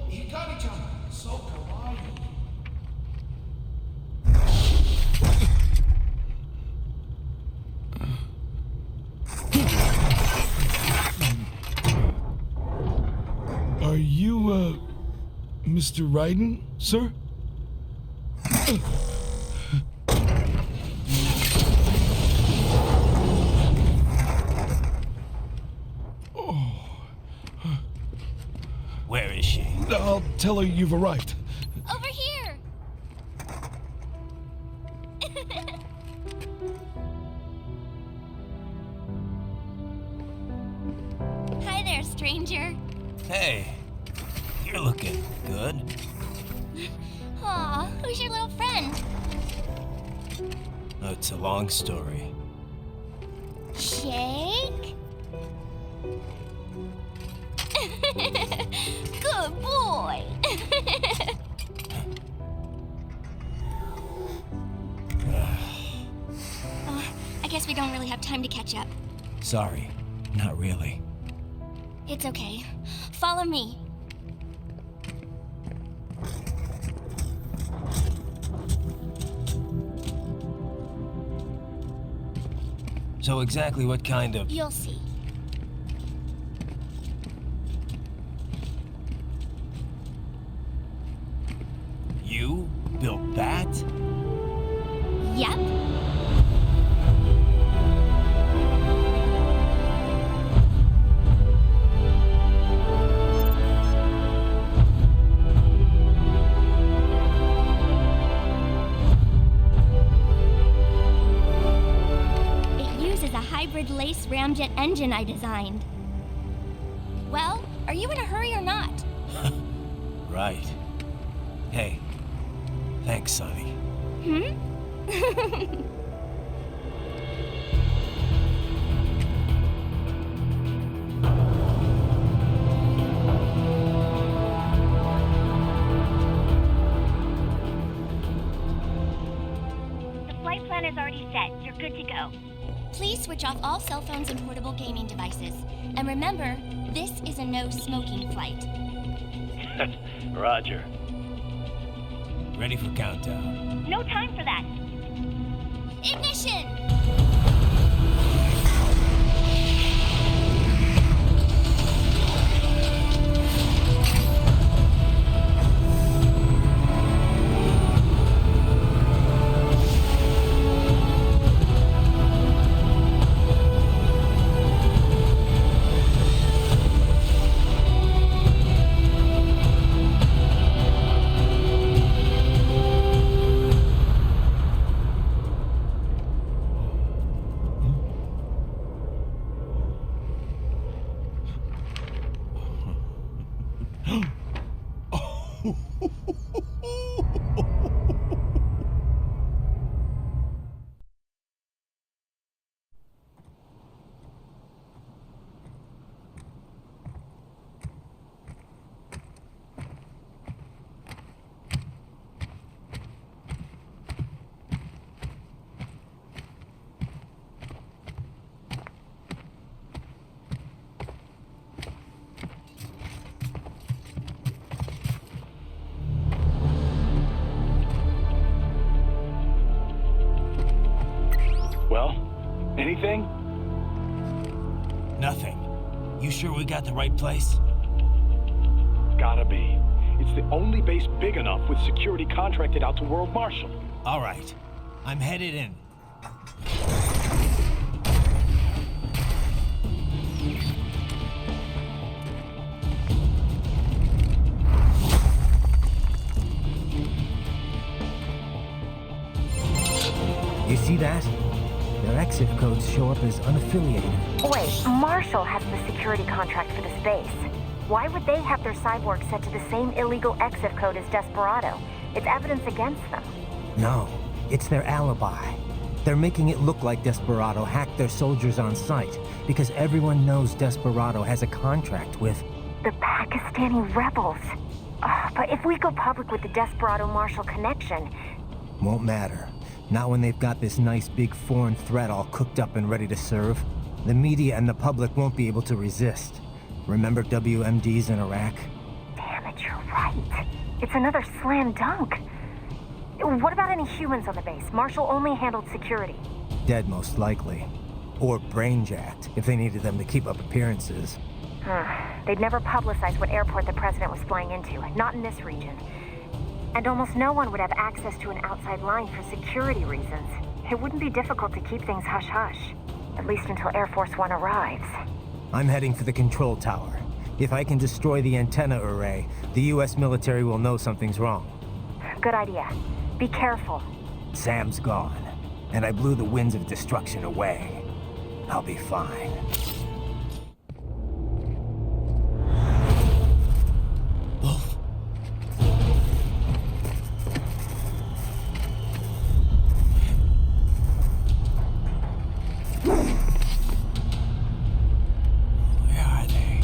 Hikari-chan, so kawaii. Are you, Mr. Raiden, sir? Where is she? I'll tell her you've arrived. Over here! Hi there, stranger. Hey, you're looking good. Aw, who's your little friend? Oh, it's a long story. Shake? Good boy. I guess we don't really have time to catch up. Sorry, not really. It's okay. Follow me. So exactly what kind of... You'll see. You built that? Yep. It uses a hybrid lace ramjet engine I designed. Well, are you in a hurry or not? Right. Hey, thanks, Sonny. Hmm? The flight plan is already set. You're good to go. Please switch off all cell phones and portable gaming devices. And remember, this is a no-smoking flight. Roger. Ready for countdown. No time for that. Ignition! Well, anything? Nothing. You sure we got the right place? Gotta be. It's the only base big enough with security contracted out to World Marshal. All right. I'm headed in. You see that? Their exit codes show up as unaffiliated. Wait, Marshall has the security contract for this base. Why would they have their cyborg set to the same illegal exit code as Desperado? It's evidence against them. No, it's their alibi. They're making it look like Desperado hacked their soldiers on sight because everyone knows Desperado has a contract with... The Pakistani rebels. But if we go public with the Desperado-Marshall connection... Won't matter. Not when they've got this nice big foreign threat all cooked up and ready to serve. The media and the public won't be able to resist. Remember WMDs in Iraq? Damn bet you're right. It's another slam dunk. What about any humans on the base? Marshall only handled security. Dead most likely. Or brain-jacked, if they needed them to keep up appearances. They'd never publicize what airport the president was flying into, not in this region. And almost no one would have access to an outside line for security reasons. It wouldn't be difficult to keep things hush-hush, at least until Air Force One arrives. I'm heading for the control tower. If I can destroy the antenna array, the US military will know something's wrong. Good idea. Be careful. Sam's gone, and I blew the winds of destruction away. I'll be fine. Wolf. Where are they?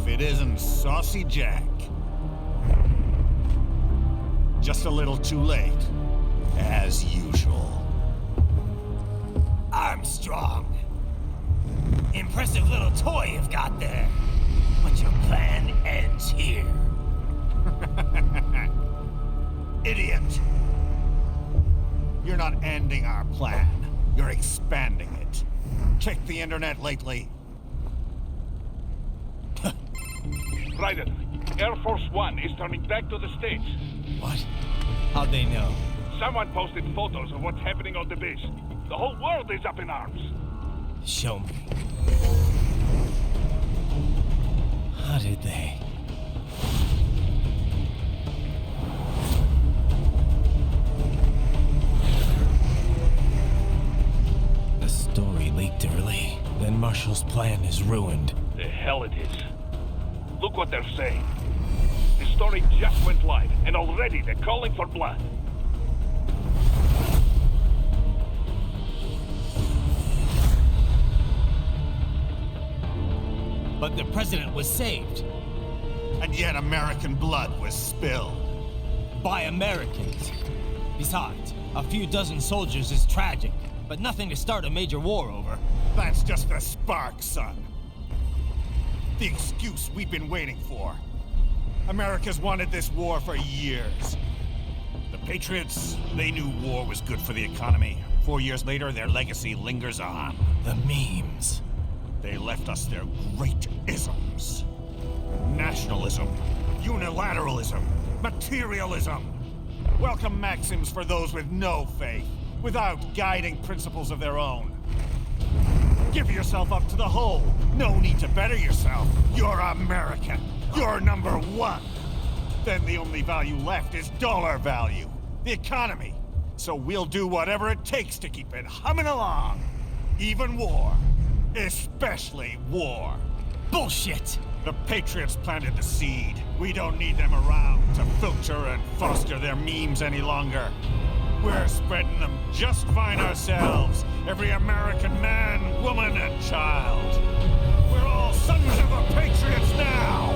It isn't Saucy Jack. Just a little too late, as usual. Armstrong. Impressive little toy you've got there. But your plan ends here. Idiot! You're not ending our plan. You're expanding it. Check the internet lately. Ryder, Air Force One is turning back to the States. What? How'd they know? Someone posted photos of what's happening on the base. The whole world is up in arms. Show me. How did they? The story leaked early. Then Marshall's plan is ruined. The hell it is. Look what they're saying. The story just went live, and already they're calling for blood. But the president was saved. And yet American blood was spilled. By Americans. Besides, a few dozen soldiers is tragic, but nothing to start a major war over. That's just the spark, son. The excuse we've been waiting for. America's wanted this war for years. The Patriots, they knew war was good for the economy. 4 years later, their legacy lingers on. The memes. They left us their great isms. Nationalism, unilateralism, materialism. Welcome maxims for those with no faith, without guiding principles of their own. Give yourself up to the whole. No need to better yourself. You're American. You're number one. Then the only value left is dollar value. The economy. So we'll do whatever it takes to keep it humming along. Even war. Especially war. Bullshit! The Patriots planted the seed. We don't need them around to filter and foster their memes any longer. We're spreading them just fine ourselves. Every American man, woman, and child. We're all sons of the Patriots now!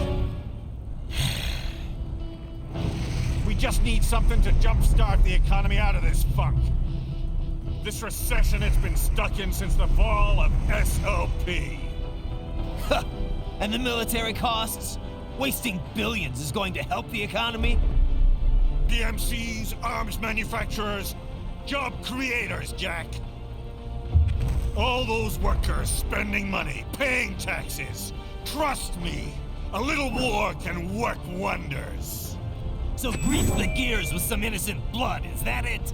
We just need something to jumpstart the economy out of this funk. This recession it's been stuck in since the fall of SOP. And the military costs? Wasting billions is going to help the economy? PMCs, arms manufacturers, job creators, Jack. All those workers spending money, paying taxes. Trust me, a little war can work wonders. So grease the gears with some innocent blood, is that it?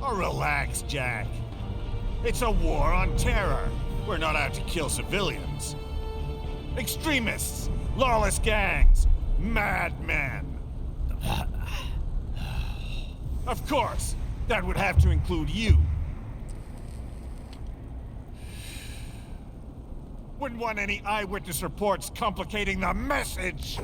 Oh, relax, Jack. It's a war on terror. We're not out to kill civilians. Extremists, lawless gangs, madmen. Of course, that would have to include you. Wouldn't want any eyewitness reports complicating the message.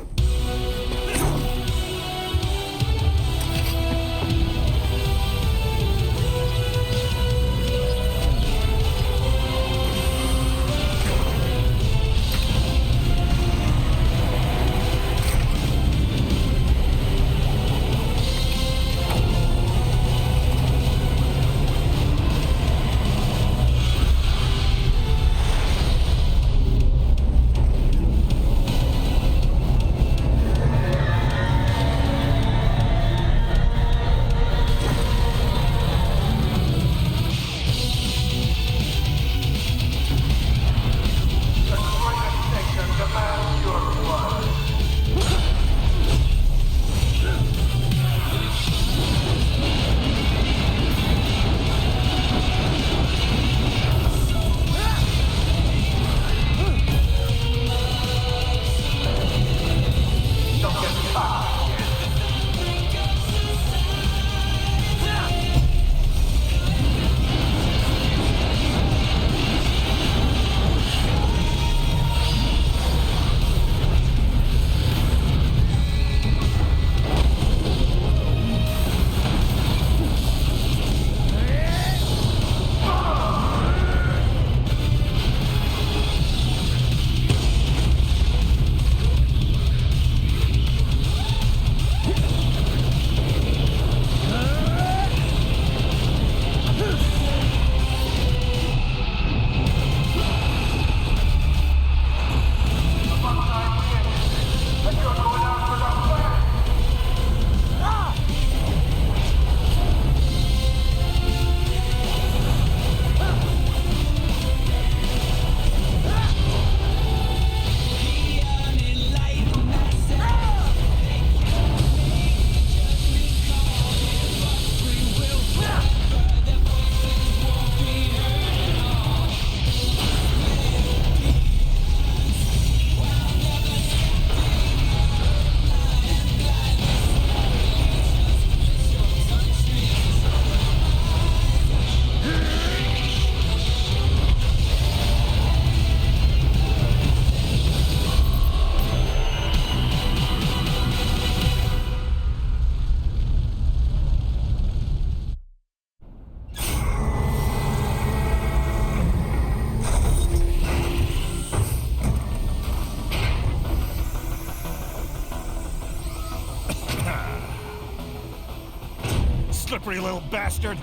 Slippery little bastard!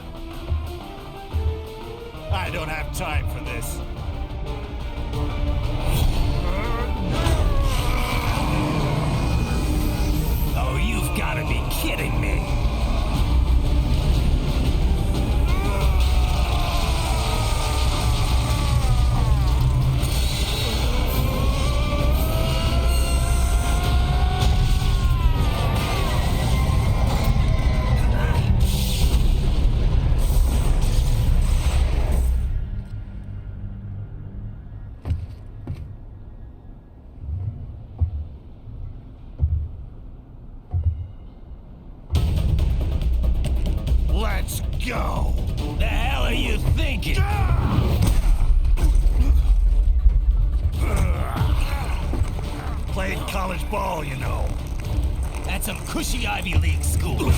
I don't have time for this. Oh, you've gotta be kidding me! Let's go! The hell are you thinking? Played college ball, you know. That's some cushy Ivy League school.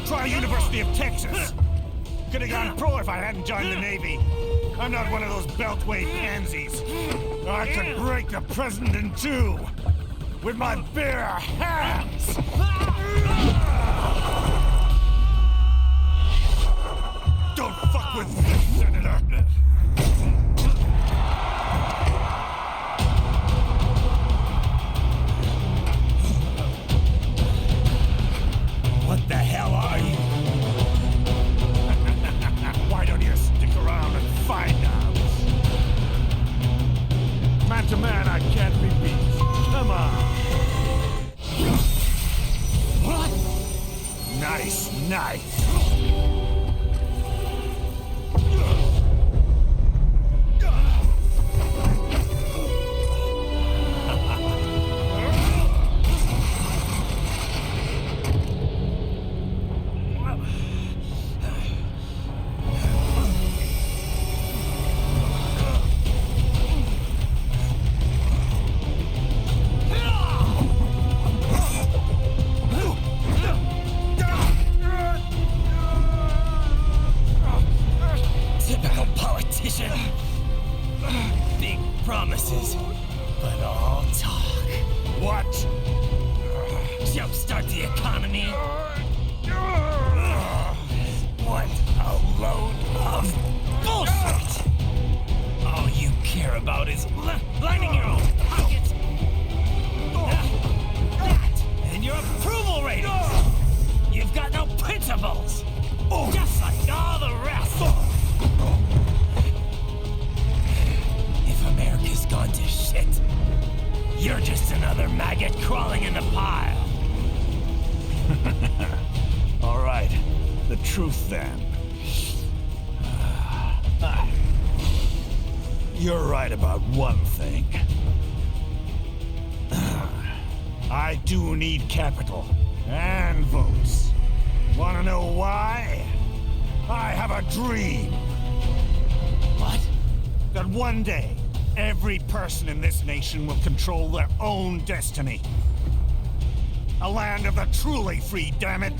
Try by University of Texas. Could have gone pro if I hadn't joined the Navy. I'm not one of those beltway pansies. I could break the president in two with my bare hands. Don't fuck with this, Senator. What the hell are you? Why don't you stick around and find out? Man to man, I can't be beat. Come on. What? Nice knife. Typical politician. Big promises, but all talk. What? Jumpstart the economy. What a load of bullshit! All you care about is lining your own pockets. That and your approval ratings. You've got no principles. Just like all the rest. If America's gone to shit, you're just another maggot crawling in the pile. All right, the truth then. You're right about one thing. I do need capital and votes. Wanna know why? I have a dream. What? That one day, every person in this nation will control their own destiny. A land of the truly free, damn it.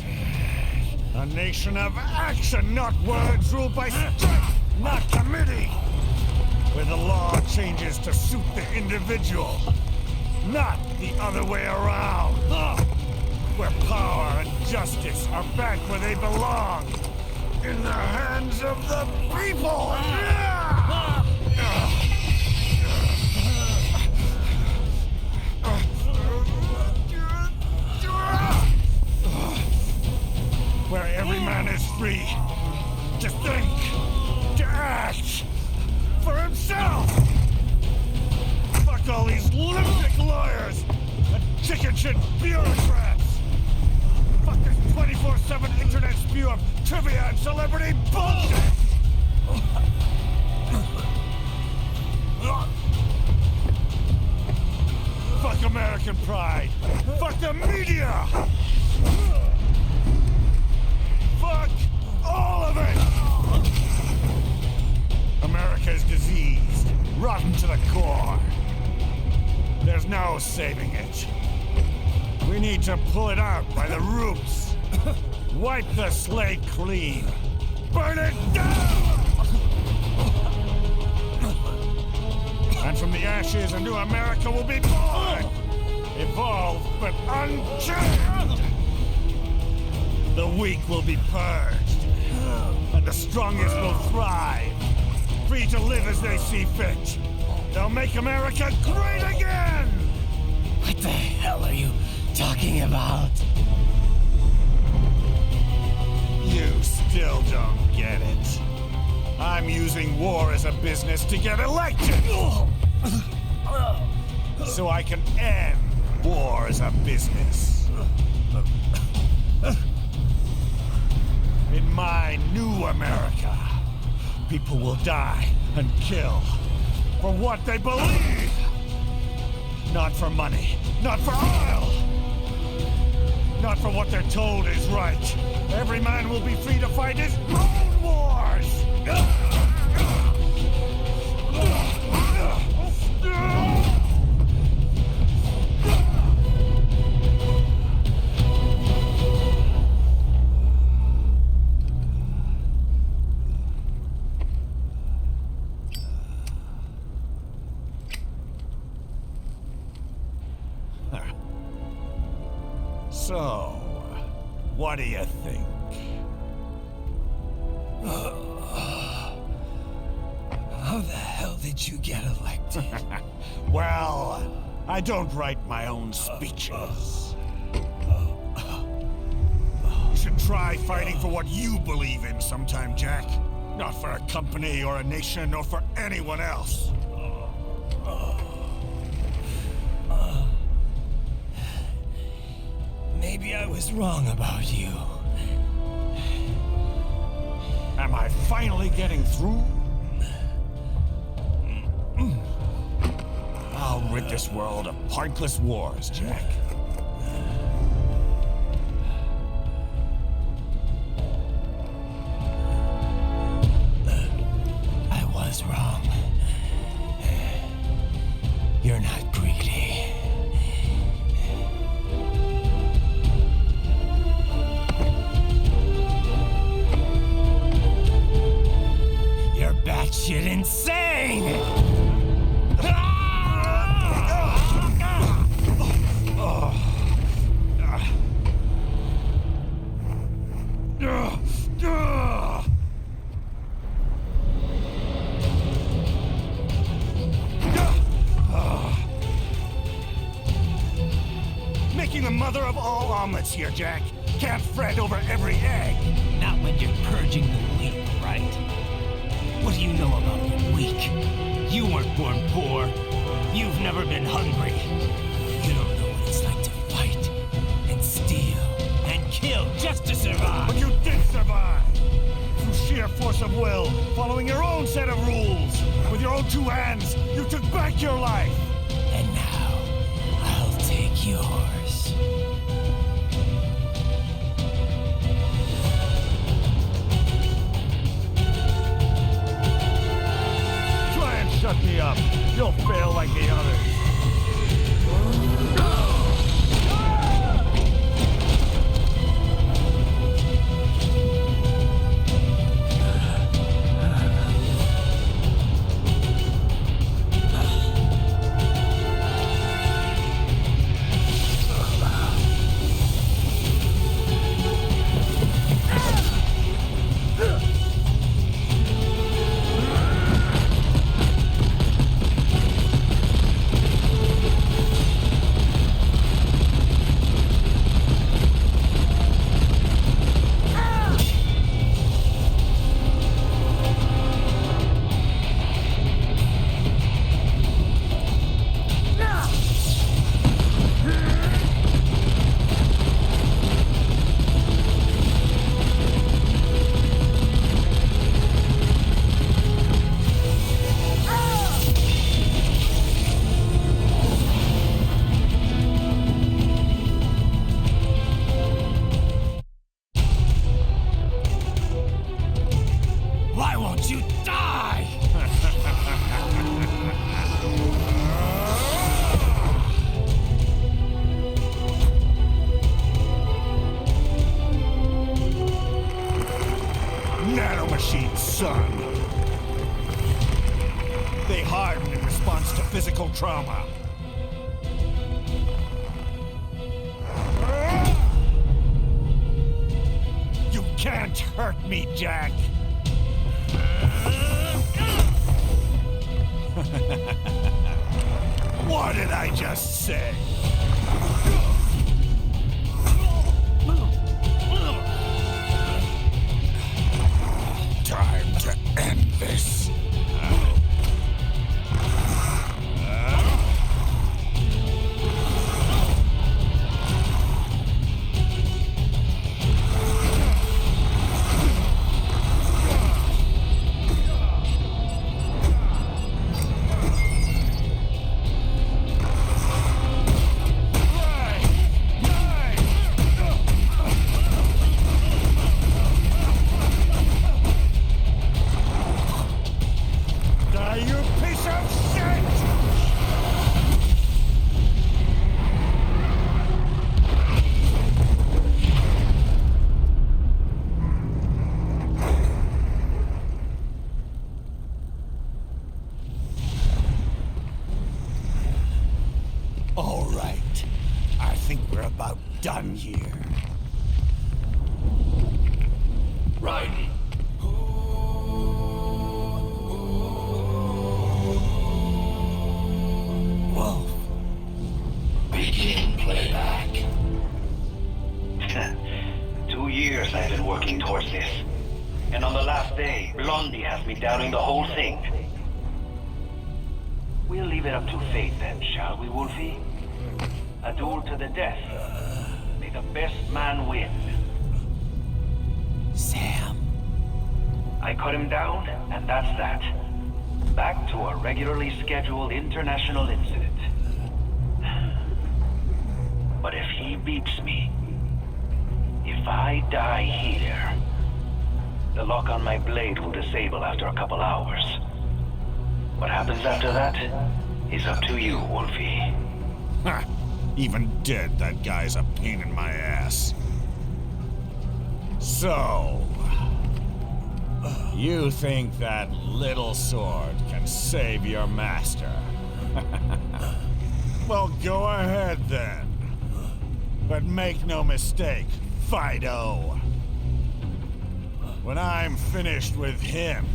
A nation of action, not words, ruled by strength, not committee. Where the law changes to suit the individual, not the other way around. Where power and justice are back where they belong. In the hands of the people! Where every man is free to think, to act for himself! Fuck all these lunatic lawyers and chicken shit bureaucrats! Fuck this 24/7 internet spew of trivia and celebrity bullshit! Fuck American pride! Fuck the media! Fuck all of it! America is diseased, rotten to the core. There's no saving it. We need to pull it out by the roots. Wipe the slate clean. Burn it down! And from the ashes, a new America will be born. Evolved, but unchained. The weak will be purged. And the strongest will thrive. Free to live as they see fit. They'll make America great again! What the hell are you talking about? You still don't get it. I'm using war as a business to get elected! So I can end war as a business. In my new America, people will die and kill for what they believe. Not for money, not for oil, not for what they're told is right. Every man will be free to fight his own wars. What do you think? How the hell did you get elected? Well, I don't write my own speeches. You should try fighting for what you believe in sometime, Jack. Not for a company or a nation or for anyone else. Maybe I was wrong about you. Am I finally getting through? I'll rid this world of pointless wars, Jack. I was wrong. You're not greedy. You're batshit insane! Making the mother of all omelets here, Jack. Can't fret over every egg. Not when you're purging the weak, right? What do you know about the weak? You weren't born poor. You've never been hungry. You don't know what it's like to fight and steal and kill just to survive. But you did survive! Through sheer force of will, following your own set of rules. With your own two hands, you took back your life. And now, I'll take yours. Try and shut me up. You'll fail like the others. Why won't you die? Nanomachines, son. They harden in response to physical trauma. You can't hurt me, Jack. What did I just say? Time to end this. All right. I think we're about done here. years I've been working towards this. And on the last day, Blondie has me doubting the whole thing. We'll leave it up to fate then, shall we, Wolfie? A duel to the death. May the best man win. Sam. I cut him down, and that's that. Back to a regularly scheduled international incident. But if he beats me, if I die here, the lock on my blade will disable after a couple hours. What happens after that is up to you, Wolfie. Ha! Even dead, that guy's a pain in my ass. So... you think that little sword can save your master? Well, go ahead then. But make no mistake, Fido. When I'm finished with him,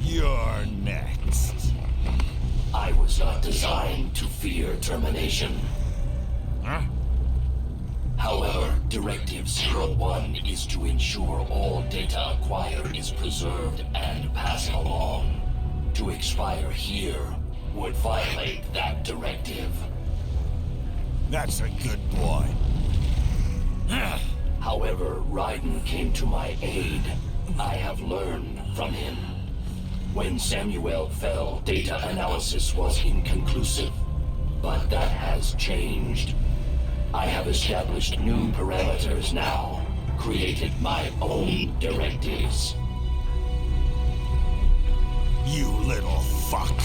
you're next. I was not designed to fear termination. Huh? However, Directive 01 is to ensure all data acquired is preserved and passed along. To expire here would violate that directive. That's a good boy. However, Raiden came to my aid. I have learned from him. When Samuel fell, data analysis was inconclusive. But that has changed. I have established new parameters now, created my own directives. You little fuck.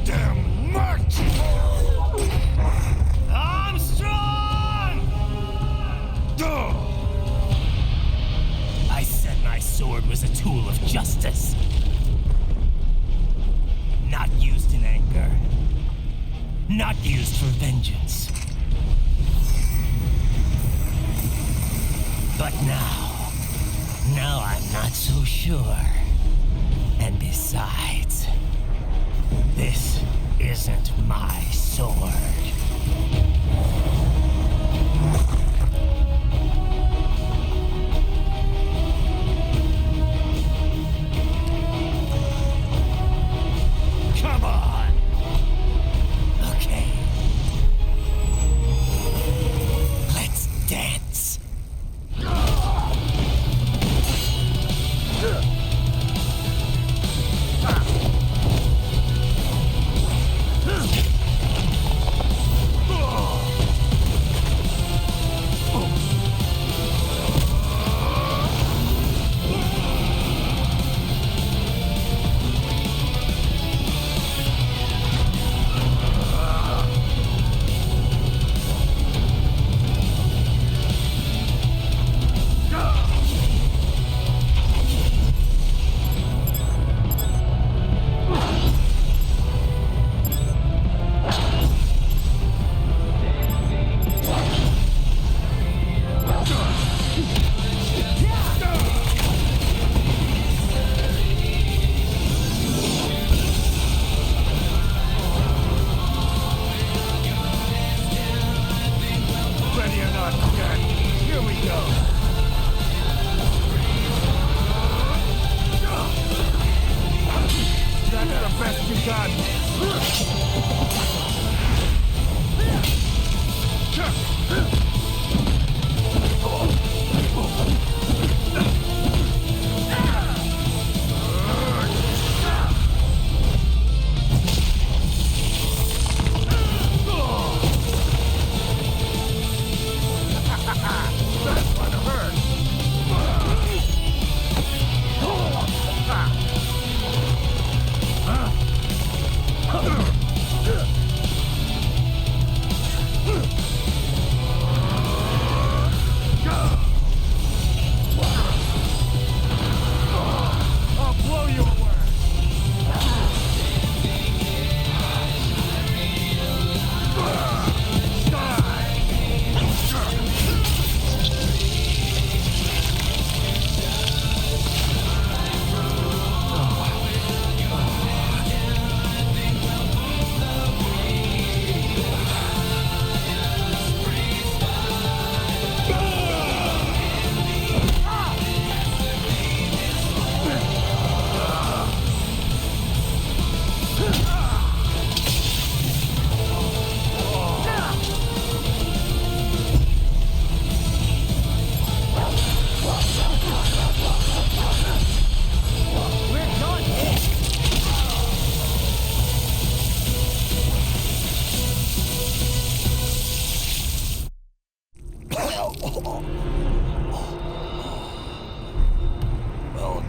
Damn much! I said my sword was a tool of justice. Not used in anger. Not used for vengeance. But now I'm not so sure. And besides, this isn't my sword. Come on! Okay. Let's dance.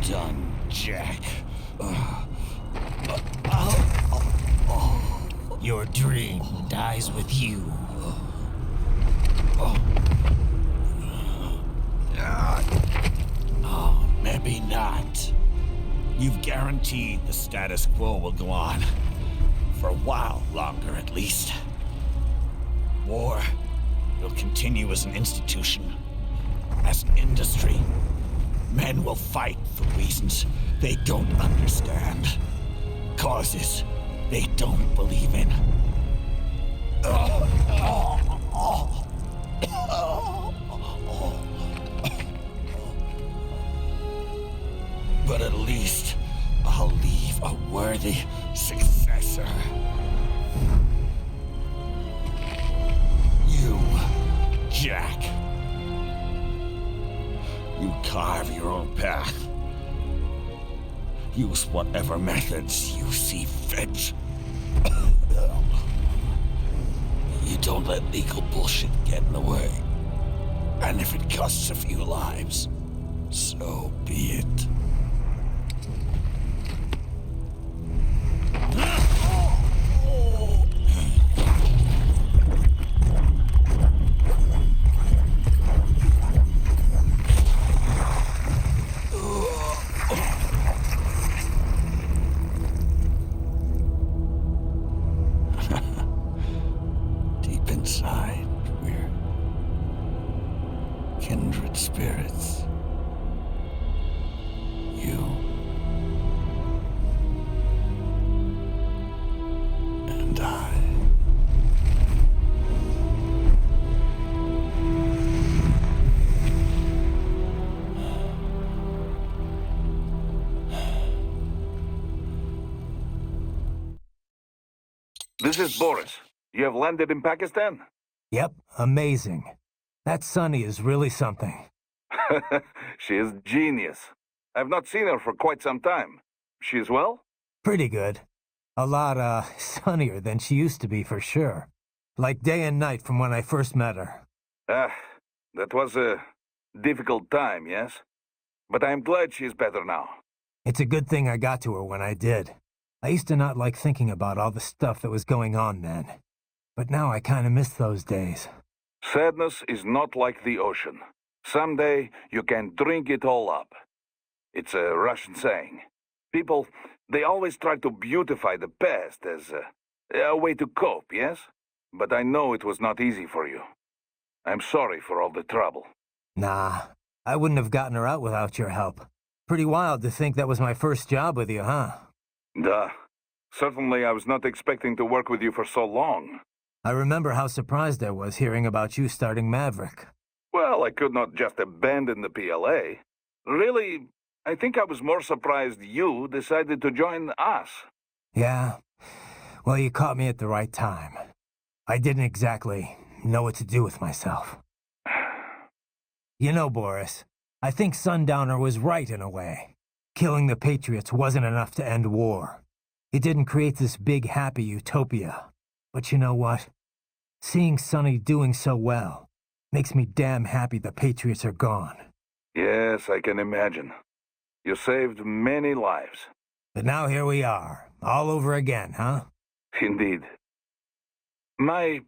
done, Jack. Your dream dies with you. Oh, maybe not. You've guaranteed the status quo will go on. For a while longer, at least. War will continue as an institution, as an industry. Men will fight for reasons they don't understand. Causes they don't believe in. But at least I'll leave a worthy successor. You, Jack. You carve your own path. Use whatever methods you see fit. You don't let legal bullshit get in the way. And if it costs a few lives, so be it. Deep inside, we're kindred spirits. You and I. This is Boris. You have landed in Pakistan? Yep, amazing. That Sunny is really something. She is genius. I've not seen her for quite some time. She is well? Pretty good. A lot, sunnier than she used to be for sure. Like day and night from when I first met her. That was a difficult time, yes? But I am glad she is better now. It's a good thing I got to her when I did. I used to not like thinking about all the stuff that was going on then. But now I kinda miss those days. Sadness is not like the ocean. Someday you can drink it all up. It's a Russian saying. People, they always try to beautify the past as a way to cope, yes? But I know it was not easy for you. I'm sorry for all the trouble. Nah, I wouldn't have gotten her out without your help. Pretty wild to think that was my first job with you, huh? Duh. Certainly I was not expecting to work with you for so long. I remember how surprised I was hearing about you starting Maverick. Well, I could not just abandon the PLA. Really, I think I was more surprised you decided to join us. Yeah. Well, you caught me at the right time. I didn't exactly know what to do with myself. You know, Boris, I think Sundowner was right in a way. Killing the Patriots wasn't enough to end war. It didn't create this big, happy utopia. But you know what? Seeing Sonny doing so well makes me damn happy the Patriots are gone. Yes, I can imagine. You saved many lives. But now here we are, all over again, huh? Indeed. My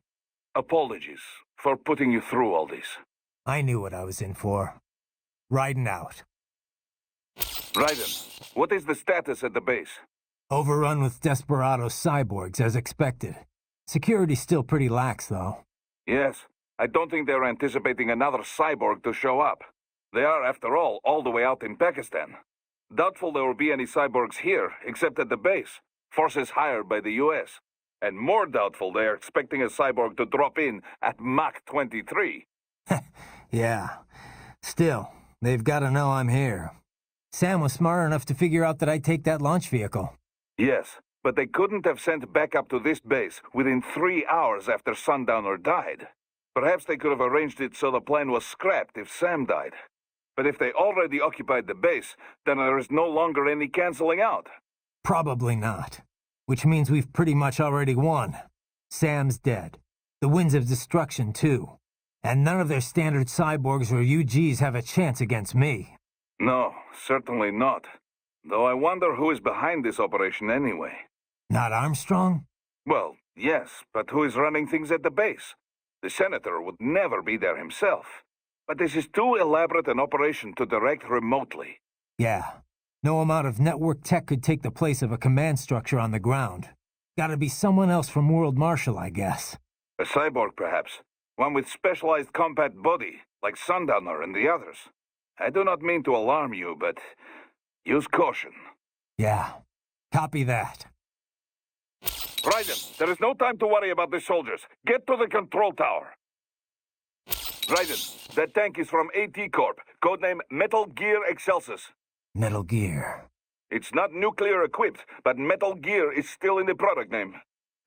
apologies for putting you through all this. I knew what I was in for. Riding out. Raiden, what is the status at the base? Overrun with desperado cyborgs, as expected. Security's still pretty lax, though. Yes, I don't think they're anticipating another cyborg to show up. They are, after all the way out in Pakistan. Doubtful there will be any cyborgs here, except at the base, forces hired by the US. And more doubtful they are expecting a cyborg to drop in at Mach 23. Yeah. Still, they've got to know I'm here. Sam was smart enough to figure out that I'd take that launch vehicle. Yes, but they couldn't have sent backup to this base within 3 hours after Sundowner died. Perhaps they could have arranged it so the plane was scrapped if Sam died. But if they already occupied the base, then there is no longer any canceling out. Probably not. Which means we've pretty much already won. Sam's dead. The Winds of Destruction, too. And none of their standard cyborgs or UGs have a chance against me. No, certainly not. Though I wonder who is behind this operation anyway. Not Armstrong? Well, yes, but who is running things at the base? The senator would never be there himself. But this is too elaborate an operation to direct remotely. Yeah. No amount of network tech could take the place of a command structure on the ground. Gotta be someone else from World Marshal, I guess. A cyborg, perhaps. One with specialized combat body, like Sundowner and the others. I do not mean to alarm you, but use caution. Yeah. Copy that. Raiden, there is no time to worry about the soldiers. Get to the control tower. Raiden, that tank is from AT Corp, codename Metal Gear Excelsis. Metal Gear. It's not nuclear equipped, but Metal Gear is still in the product name.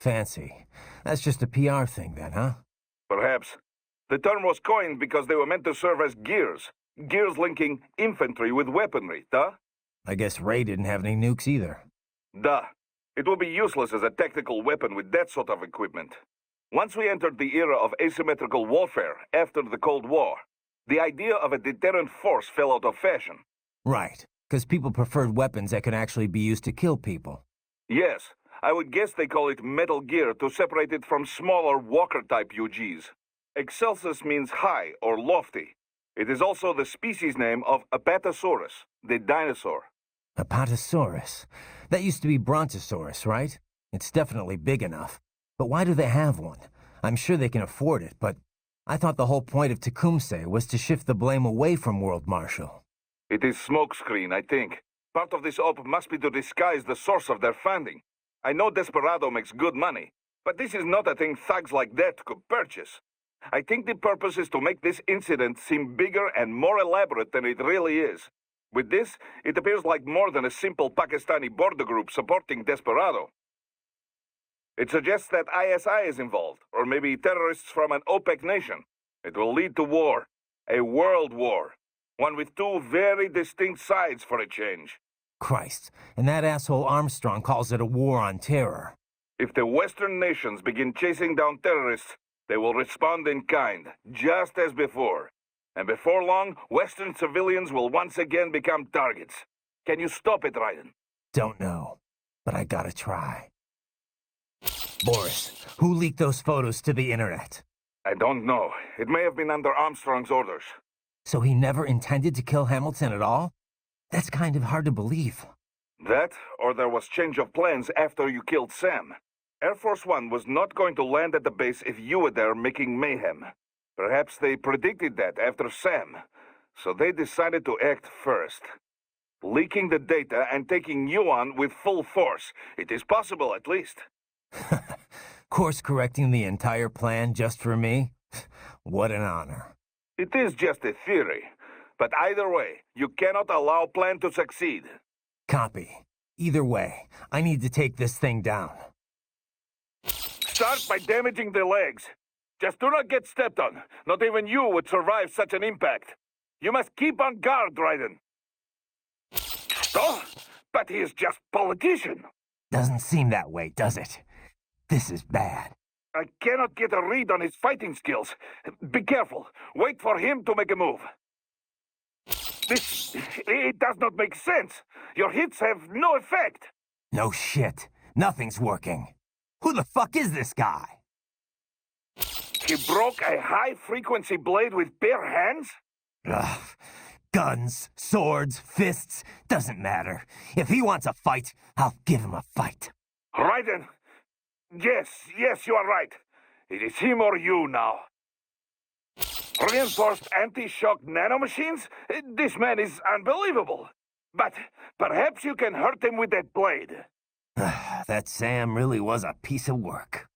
Fancy. That's just a PR thing then, huh? Perhaps. The term was coined because they were meant to serve as gears. Gears linking infantry with weaponry, duh? I guess Ray didn't have any nukes either. Duh. It will be useless as a tactical weapon with that sort of equipment. Once we entered the era of asymmetrical warfare after the Cold War, the idea of a deterrent force fell out of fashion. Right, because people preferred weapons that could actually be used to kill people. Yes, I would guess they call it Metal Gear to separate it from smaller Walker-type UGs. Excelsis means high or lofty. It is also the species name of Apatosaurus, the dinosaur. Apatosaurus? That used to be Brontosaurus, right? It's definitely big enough. But why do they have one? I'm sure they can afford it, but I thought the whole point of Tecumseh was to shift the blame away from World Marshal. It is smokescreen, I think. Part of this op must be to disguise the source of their funding. I know Desperado makes good money, but this is not a thing thugs like that could purchase. I think the purpose is to make this incident seem bigger and more elaborate than it really is. With this, it appears like more than a simple Pakistani border group supporting Desperado. It suggests that ISI is involved, or maybe terrorists from an OPEC nation. It will lead to war. A world war. One with two very distinct sides for a change. Christ, and that asshole Armstrong calls it a war on terror. If the Western nations begin chasing down terrorists, they will respond in kind, just as before. And before long, Western civilians will once again become targets. Can you stop it, Raiden? Don't know, but I gotta try. Boris, who leaked those photos to the internet? I don't know. It may have been under Armstrong's orders. So he never intended to kill Hamilton at all? That's kind of hard to believe. That, or there was change of plans after you killed Sam. Air Force One was not going to land at the base if you were there making mayhem. Perhaps they predicted that after Sam, so they decided to act first. Leaking the data and taking you on with full force. It is possible, at least. Course-correcting the entire plan just for me? What an honor. It is just a theory. But either way, you cannot allow plan to succeed. Copy. Either way, I need to take this thing down. Start by damaging the legs. Just do not get stepped on. Not even you would survive such an impact. You must keep on guard, Raiden. Oh, but he is just politician. Doesn't seem that way, does it? This is bad. I cannot get a read on his fighting skills. Be careful. Wait for him to make a move. It does not make sense. Your hits have no effect. No shit. Nothing's working. Who the fuck is this guy? He broke a high-frequency blade with bare hands? Ugh. Guns, swords, fists, doesn't matter. If he wants a fight, I'll give him a fight. Raiden! Yes, you are right. It is him or you now. Reinforced anti-shock nanomachines? This man is unbelievable. But perhaps you can hurt him with that blade. That Sam really was a piece of work.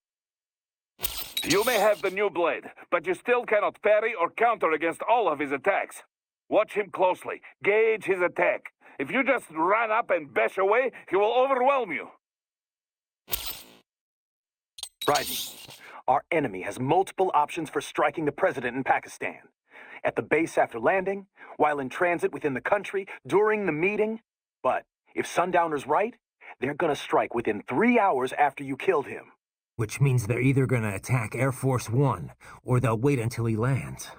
You may have the new blade, but you still cannot parry or counter against all of his attacks. Watch him closely. Gauge his attack. If you just run up and bash away, he will overwhelm you. Raiden, our enemy has multiple options for striking the president in Pakistan. At the base after landing, while in transit within the country, during the meeting. But if Sundowner's right, they're gonna strike within 3 hours after you killed him. Which means they're either gonna attack Air Force One, or they'll wait until he lands.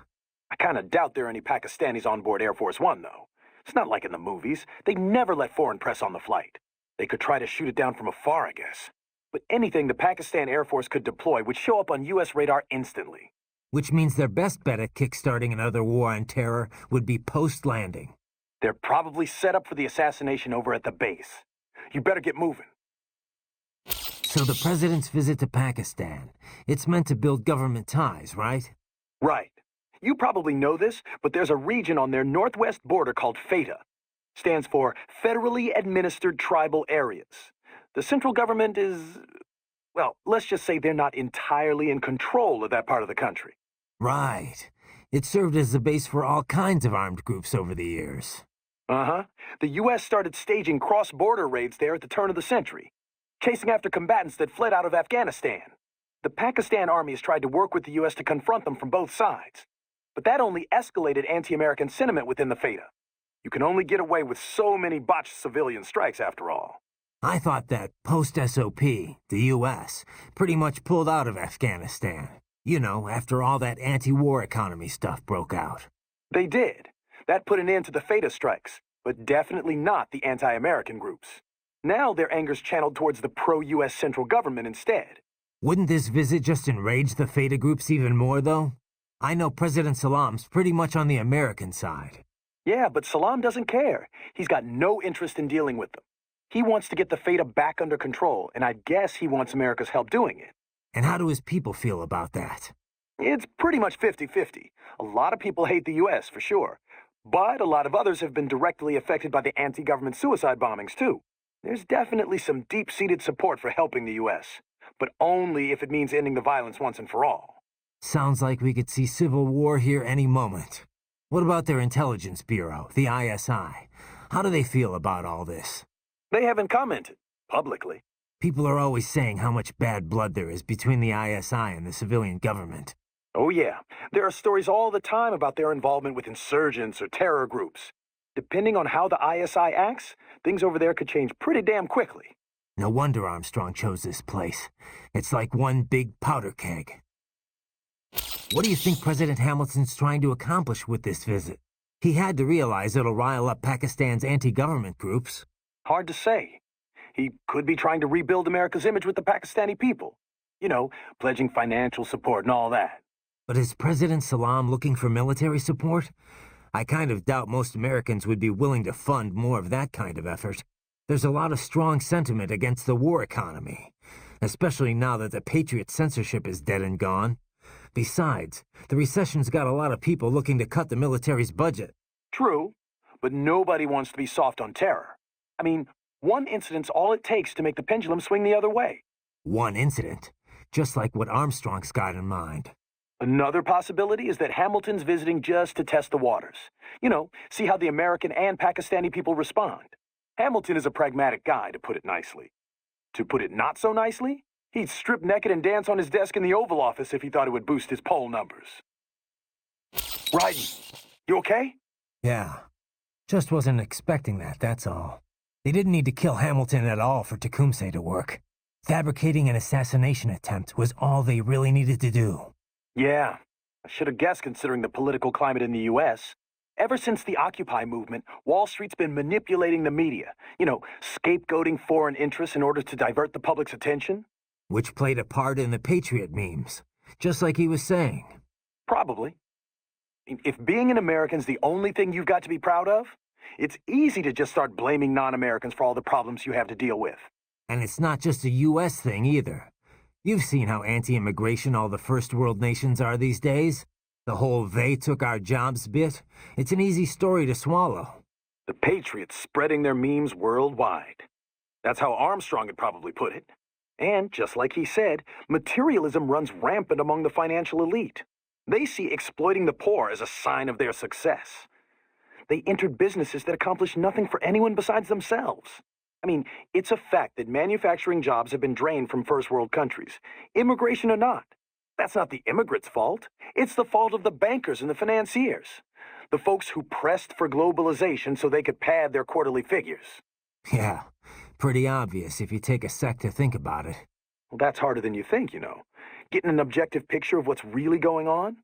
I kinda doubt there are any Pakistanis on board Air Force One, though. It's not like in the movies. They never let foreign press on the flight. They could try to shoot it down from afar, I guess. But anything the Pakistan Air Force could deploy would show up on U.S. radar instantly. Which means their best bet at kickstarting another war on terror would be post-landing. They're probably set up for the assassination over at the base. You better get moving. So the president's visit to Pakistan, it's meant to build government ties, right? Right. You probably know this, but there's a region on their northwest border called FATA. Stands for Federally Administered Tribal Areas. The central government is, well, let's just say they're not entirely in control of that part of the country. Right. It served as the base for all kinds of armed groups over the years. Uh-huh. The U.S. started staging cross-border raids there at the turn of the century, chasing after combatants that fled out of Afghanistan. The Pakistan army has tried to work with the U.S. to confront them from both sides. But that only escalated anti-American sentiment within the FATA. You can only get away with so many botched civilian strikes, after all. I thought that post-SOP, the U.S., pretty much pulled out of Afghanistan. You know, after all that anti-war economy stuff broke out. They did. That put an end to the FATA strikes, but definitely not the anti-American groups. Now their anger's channeled towards the pro-U.S. central government instead. Wouldn't this visit just enrage the FATA groups even more, though? I know President Salam's pretty much on the American side. Yeah, but Salam doesn't care. He's got no interest in dealing with them. He wants to get the FATA back under control, and I guess he wants America's help doing it. And how do his people feel about that? It's pretty much 50-50. A lot of people hate the U.S., for sure. But a lot of others have been directly affected by the anti-government suicide bombings, too. There's definitely some deep-seated support for helping the U.S., but only if it means ending the violence once and for all. Sounds like we could see civil war here any moment. What about their intelligence bureau, the ISI? How do they feel about all this? They haven't commented, publicly. People are always saying how much bad blood there is between the ISI and the civilian government. Oh yeah, there are stories all the time about their involvement with insurgents or terror groups. Depending on how the ISI acts, things over there could change pretty damn quickly. No wonder Armstrong chose this place. It's like one big powder keg. What do you think President Hamilton's trying to accomplish with this visit? He had to realize it'll rile up Pakistan's anti-government groups. Hard to say. He could be trying to rebuild America's image with the Pakistani people. You know, pledging financial support and all that. But is President Salam looking for military support? I kind of doubt most Americans would be willing to fund more of that kind of effort. There's a lot of strong sentiment against the war economy, especially now that the Patriot censorship is dead and gone. Besides, the recession's got a lot of people looking to cut the military's budget. True, but nobody wants to be soft on terror. I mean, one incident's all it takes to make the pendulum swing the other way. One incident, just like what Armstrong's got in mind. Another possibility is that Hamilton's visiting just to test the waters. You know, see how the American and Pakistani people respond. Hamilton is a pragmatic guy, to put it nicely. To put it not so nicely, he'd strip naked and dance on his desk in the Oval Office if he thought it would boost his poll numbers. Ryden, you okay? Yeah. Just wasn't expecting that, that's all. They didn't need to kill Hamilton at all for Tecumseh to work. Fabricating an assassination attempt was all they really needed to do. Yeah, I should have guessed considering the political climate in the U.S. Ever since the Occupy movement, Wall Street's been manipulating the media. You know, scapegoating foreign interests in order to divert the public's attention. Which played a part in the Patriot memes, just like he was saying. Probably. If being an American's the only thing you've got to be proud of, it's easy to just start blaming non-Americans for all the problems you have to deal with. And it's not just a U.S. thing either. You've seen how anti-immigration all the first world nations are these days. The whole "they took our jobs" bit, it's an easy story to swallow. The Patriots spreading their memes worldwide. That's how Armstrong had probably put it. And, just like he said, materialism runs rampant among the financial elite. They see exploiting the poor as a sign of their success. They entered businesses that accomplish nothing for anyone besides themselves. I mean, it's a fact that manufacturing jobs have been drained from first world countries, immigration or not. That's not the immigrants' fault. It's the fault of the bankers and the financiers. The folks who pressed for globalization so they could pad their quarterly figures. Yeah, pretty obvious if you take a sec to think about it. Well, that's harder than you think, you know. Getting an objective picture of what's really going on?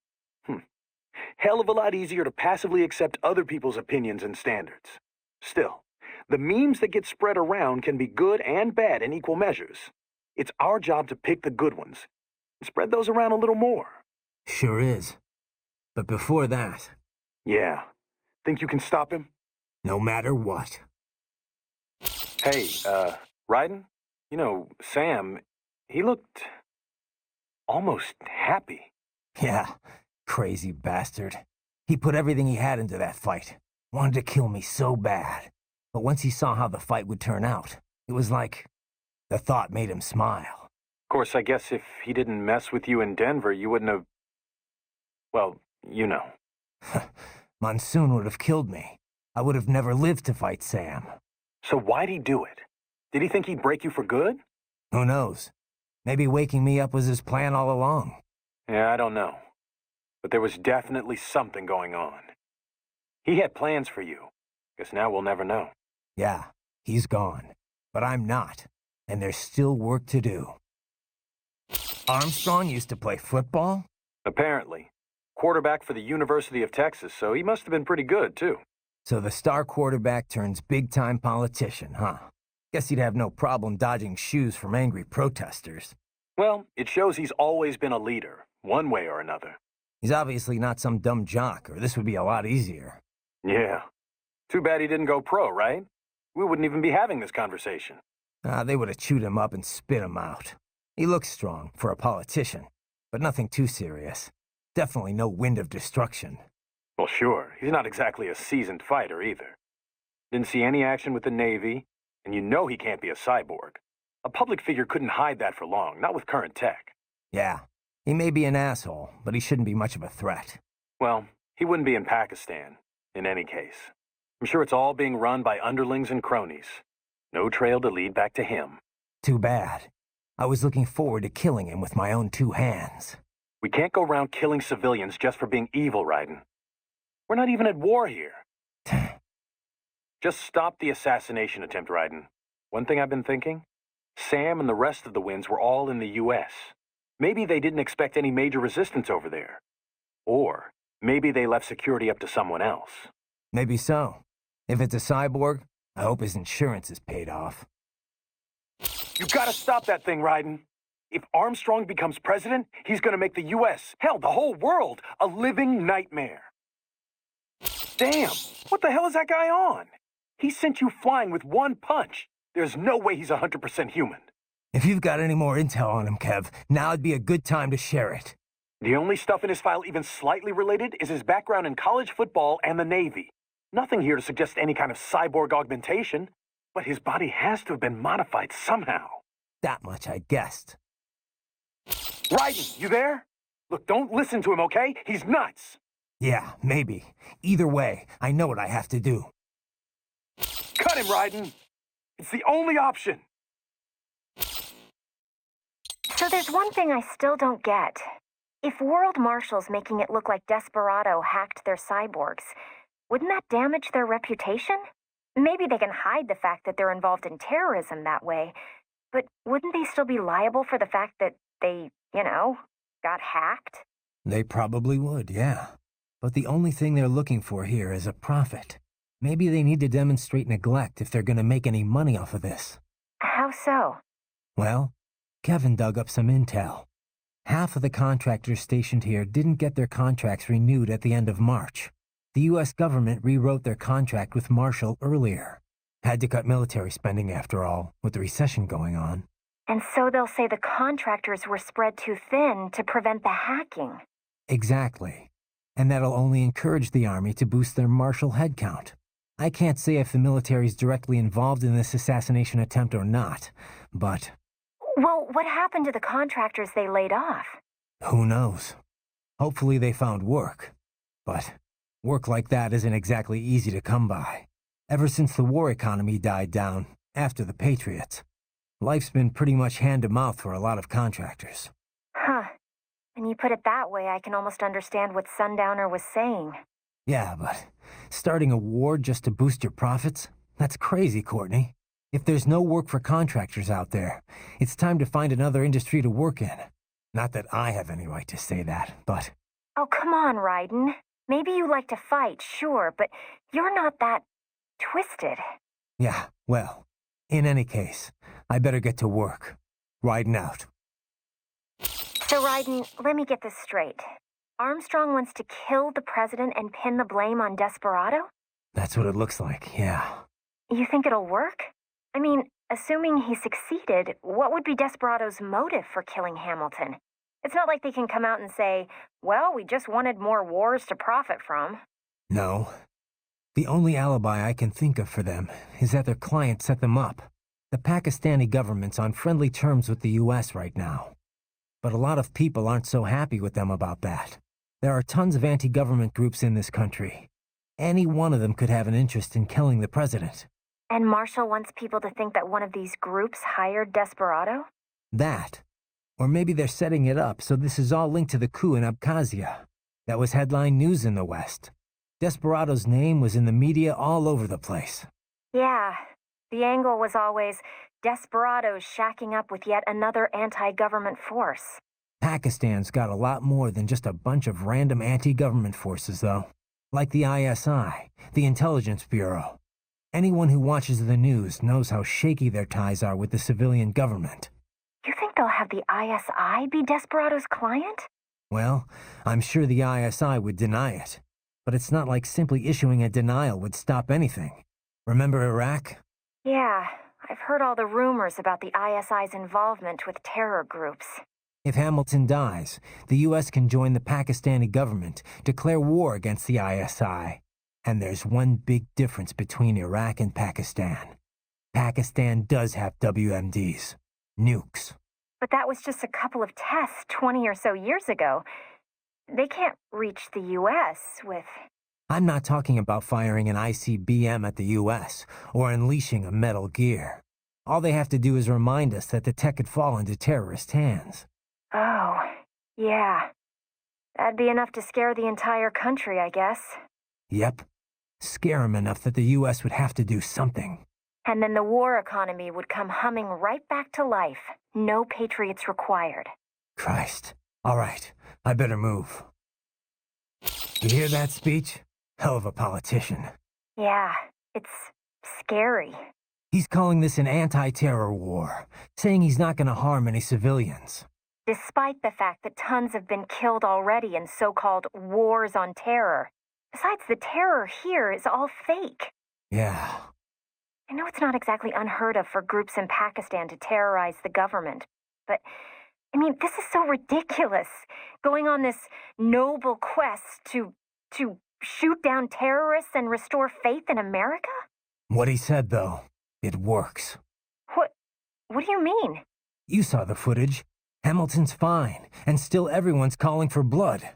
Hell of a lot easier to passively accept other people's opinions and standards. Still, the memes that get spread around can be good and bad in equal measures. It's our job to pick the good ones and spread those around a little more. Sure is. But before that... Yeah. Think you can stop him? No matter what. Hey, Raiden? You know, Sam, he looked... almost happy. Yeah, crazy bastard. He put everything he had into that fight. Wanted to kill me so bad. But once he saw how the fight would turn out, it was like... the thought made him smile. Of course, I guess if he didn't mess with you in Denver, you wouldn't have... well, you know. Monsoon would have killed me. I would have never lived to fight Sam. So why'd he do it? Did he think he'd break you for good? Who knows? Maybe waking me up was his plan all along. Yeah, I don't know. But there was definitely something going on. He had plans for you. Guess now we'll never know. Yeah, he's gone. But I'm not. And there's still work to do. Armstrong used to play football? Apparently. Quarterback for the University of Texas, so he must have been pretty good, too. So the star quarterback turns big-time politician, huh? Guess he'd have no problem dodging shoes from angry protesters. Well, it shows he's always been a leader, one way or another. He's obviously not some dumb jock, or this would be a lot easier. Yeah. Too bad he didn't go pro, right? We wouldn't even be having this conversation. They would have chewed him up and spit him out. He looks strong for a politician, but nothing too serious. Definitely no wind of destruction. Well, sure. He's not exactly a seasoned fighter, either. Didn't see any action with the Navy, and you know he can't be a cyborg. A public figure couldn't hide that for long, not with current tech. Yeah, he may be an asshole, but he shouldn't be much of a threat. Well, he wouldn't be in Pakistan, in any case. I'm sure it's all being run by underlings and cronies. No trail to lead back to him. Too bad. I was looking forward to killing him with my own 2 hands. We can't go around killing civilians just for being evil, Raiden. We're not even at war here. Just stop the assassination attempt, Raiden. One thing I've been thinking? Sam and the rest of the Winds were all in the U.S. Maybe they didn't expect any major resistance over there. Or maybe they left security up to someone else. Maybe so. If it's a cyborg, I hope his insurance is paid off. You gotta stop that thing, Raiden. If Armstrong becomes president, he's gonna make the U.S., hell, the whole world, a living nightmare. Damn, what the hell is that guy on? He sent you flying with one punch. There's no way he's 100% human. If you've got any more intel on him, Kev, now'd be a good time to share it. The only stuff in his file even slightly related is his background in college football and the Navy. Nothing here to suggest any kind of cyborg augmentation, but his body has to have been modified somehow. That much I guessed. Raiden, you there? Look, don't listen to him, okay? He's nuts. Yeah, maybe. Either way, I know what I have to do. Cut him, Raiden. It's the only option. So there's one thing I still don't get. If World Marshal's making it look like Desperado hacked their cyborgs, wouldn't that damage their reputation? Maybe they can hide the fact that they're involved in terrorism that way, but wouldn't they still be liable for the fact that they, got hacked? They probably would, yeah. But the only thing they're looking for here is a profit. Maybe they need to demonstrate neglect if they're going to make any money off of this. How so? Well, Kevin dug up some intel. Half of the contractors stationed here didn't get their contracts renewed at the end of March. The U.S. government rewrote their contract with Marshall earlier. Had to cut military spending after all, with the recession going on. And so they'll say the contractors were spread too thin to prevent the hacking. Exactly. And that'll only encourage the Army to boost their Marshall headcount. I can't say if the military's directly involved in this assassination attempt or not, but... Well, what happened to the contractors they laid off? Who knows? Hopefully they found work. But work like that isn't exactly easy to come by. Ever since the war economy died down, after the Patriots, life's been pretty much hand-to-mouth for a lot of contractors. Huh. When you put it that way, I can almost understand what Sundowner was saying. Yeah, but starting a war just to boost your profits? That's crazy, Courtney. If there's no work for contractors out there, it's time to find another industry to work in. Not that I have any right to say that, but... Oh, come on, Raiden. Maybe you like to fight, sure, but you're not that twisted. Yeah, well, in any case, I better get to work. Riding out. So, Raiden, let me get this straight. Armstrong wants to kill the president and pin the blame on Desperado? That's what it looks like, yeah. You think it'll work? I mean, assuming he succeeded, what would be Desperado's motive for killing Hamilton? It's not like they can come out and say, well, we just wanted more wars to profit from. No. The only alibi I can think of for them is that their client set them up. The Pakistani government's on friendly terms with the US right now. But a lot of people aren't so happy with them about that. There are tons of anti-government groups in this country. Any one of them could have an interest in killing the president. And Marshall wants people to think that one of these groups hired Desperado? That. Or maybe they're setting it up so this is all linked to the coup in Abkhazia. That was headline news in the West. Desperado's name was in the media all over the place. Yeah. The angle was always Desperados shacking up with yet another anti-government force. Pakistan's got a lot more than just a bunch of random anti-government forces, though. Like the ISI, the Intelligence Bureau. Anyone who watches the news knows how shaky their ties are with the civilian government. You think they'll have the ISI be Desperado's client? Well, I'm sure the ISI would deny it. But it's not like simply issuing a denial would stop anything. Remember Iraq? Yeah, I've heard all the rumors about the ISI's involvement with terror groups. If Hamilton dies, the US can join the Pakistani government, declare war against the ISI. And there's one big difference between Iraq and Pakistan. Pakistan does have WMDs. Nukes. But that was just a couple of tests 20 or so years ago. They can't reach the US with... I'm not talking about firing an ICBM at the US, or unleashing a Metal Gear. All they have to do is remind us that the tech could fall into terrorist hands. Oh, yeah. That'd be enough to scare the entire country, I guess. Yep. Scare them enough that the US would have to do something. And then the war economy would come humming right back to life. No patriots required. Christ. All right, I better move. You hear that speech? Hell of a politician. Yeah, it's scary. He's calling this an anti-terror war, saying he's not going to harm any civilians. Despite the fact that tons have been killed already in so-called wars on terror. Besides, the terror here is all fake. Yeah. I know it's not exactly unheard of for groups in Pakistan to terrorize the government, but, I mean, this is so ridiculous. Going on this noble quest to shoot down terrorists and restore faith in America? What he said, though, it works. What do you mean? You saw the footage. Hamilton's fine, and still everyone's calling for blood.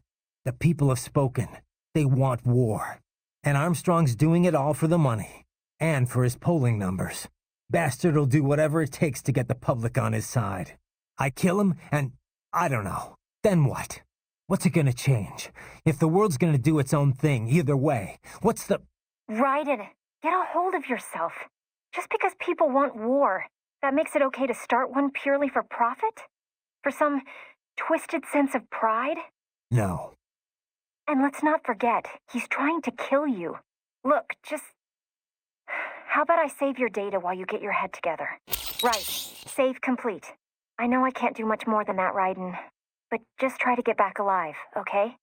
The people have spoken. They want war. And Armstrong's doing it all for the money. And for his polling numbers. Bastard'll do whatever it takes to get the public on his side. I kill him, and I don't know. Then what? What's it gonna change? If the world's gonna do its own thing, either way, what's the... Raiden, get a hold of yourself. Just because people want war, that makes it okay to start one purely for profit? For some twisted sense of pride? No. And let's not forget, he's trying to kill you. Look, just... How about I save your data while you get your head together? Right, save complete. I know I can't do much more than that, Raiden. But just try to get back alive, okay?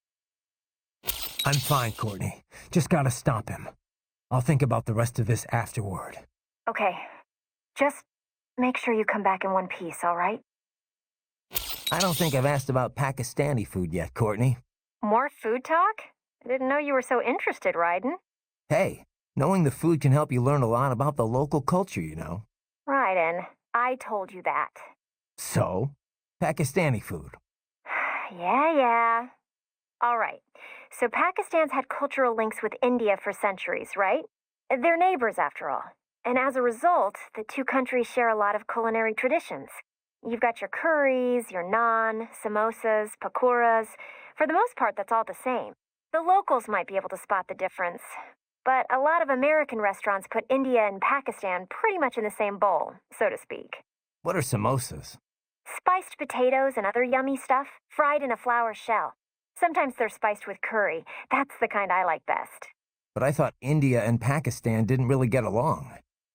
I'm fine, Courtney. Just gotta stop him. I'll think about the rest of this afterward. Okay. Just make sure you come back in one piece, all right? I don't think I've asked about Pakistani food yet, Courtney. More food talk? I didn't know you were so interested, Raiden. Hey, knowing the food can help you learn a lot about the local culture, you know. Raiden, I told you that. So? Pakistani food. Yeah. All right. So Pakistan's had cultural links with India for centuries, right? They're neighbors, after all. And as a result, the two countries share a lot of culinary traditions. You've got your curries, your naan, samosas, pakoras. For the most part, that's all the same. The locals might be able to spot the difference. But a lot of American restaurants put India and Pakistan pretty much in the same bowl, so to speak. What are samosas? Spiced potatoes and other yummy stuff, fried in a flour shell. Sometimes they're spiced with curry. That's the kind I like best. But I thought India and Pakistan didn't really get along.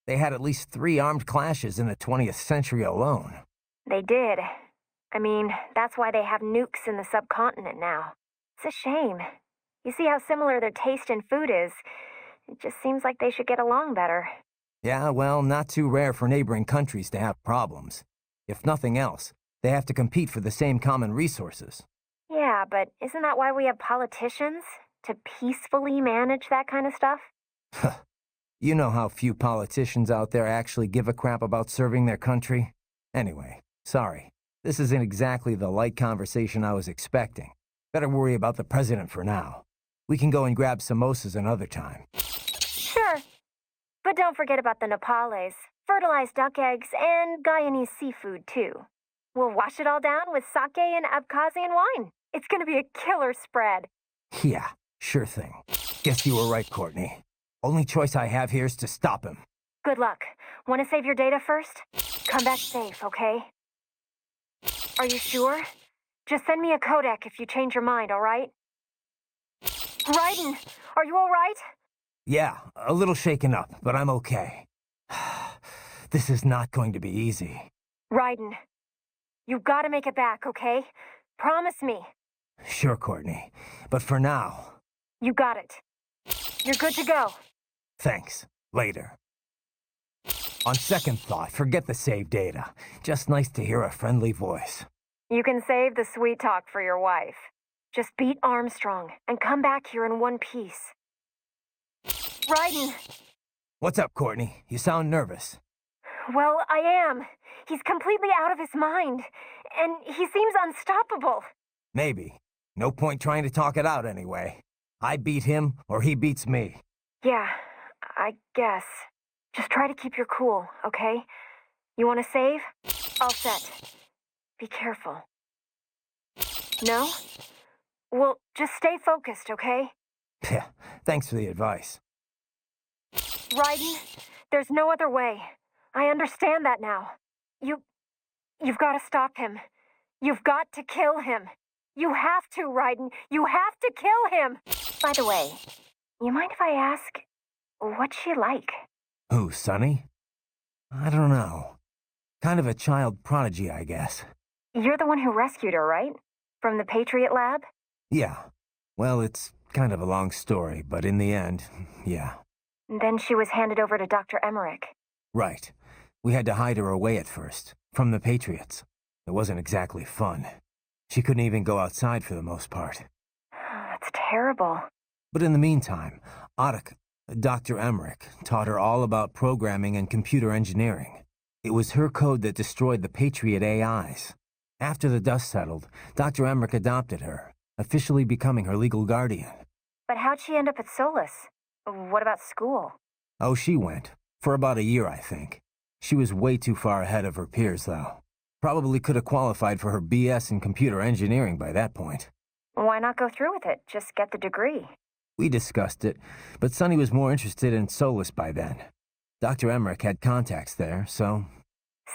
They had at least 3 armed clashes in the 20th century alone. They did. I mean, that's why they have nukes in the subcontinent now. It's a shame. You see how similar their taste in food is. It just seems like they should get along better. Yeah, well, not too rare for neighboring countries to have problems. If nothing else, they have to compete for the same common resources. Yeah, but isn't that why we have politicians? To peacefully manage that kind of stuff? You know how few politicians out there actually give a crap about serving their country? Anyway, sorry. This isn't exactly the light conversation I was expecting. Better worry about the president for now. We can go and grab samosas another time. Sure. But don't forget about the Nepales, fertilized duck eggs, and Guyanese seafood, too. We'll wash it all down with sake and Abkhazian wine. It's gonna be a killer spread. Yeah, sure thing. Guess you were right, Courtney. Only choice I have here is to stop him. Good luck. Want to save your data first? Come back safe, okay? Are you sure? Just send me a codec if you change your mind, all right? Raiden, are you all right? Yeah, a little shaken up, but I'm okay. This is not going to be easy. Raiden, you've got to make it back, okay? Promise me. Sure, Courtney. But for now... You got it. You're good to go. Thanks. Later. On second thought, forget the save data. Just nice to hear a friendly voice. You can save the sweet talk for your wife. Just beat Armstrong and come back here in one piece. Raiden! What's up, Courtney? You sound nervous. Well, I am. He's completely out of his mind. And he seems unstoppable. Maybe. No point trying to talk it out anyway. I beat him, or he beats me. Yeah, I guess. Just try to keep your cool, okay? You want to save? All set. Be careful. No? Well, just stay focused, okay? Yeah, thanks for the advice. Raiden, there's no other way. I understand that now. You've got to stop him. You've got to kill him. You have to, Raiden. You have to kill him. By the way, you mind if I ask, what's she like? Who, Sonny? I don't know. Kind of a child prodigy, I guess. You're the one who rescued her, right? From the Patriot lab? Yeah. Well, it's kind of a long story, but in the end, yeah. Then she was handed over to Dr. Emmerich. Right. We had to hide her away at first, from the Patriots. It wasn't exactly fun. She couldn't even go outside for the most part. That's terrible. But in the meantime, Dr. Emmerich, taught her all about programming and computer engineering. It was her code that destroyed the Patriot AIs. After the dust settled, Dr. Emmerich adopted her, officially becoming her legal guardian. But how'd she end up at Solus? What about school? Oh, she went. For about a year, I think. She was way too far ahead of her peers, though. Probably could have qualified for her BS in computer engineering by that point. Why not go through with it? Just get the degree. We discussed it, but Sonny was more interested in Solus by then. Dr. Emmerich had contacts there, so...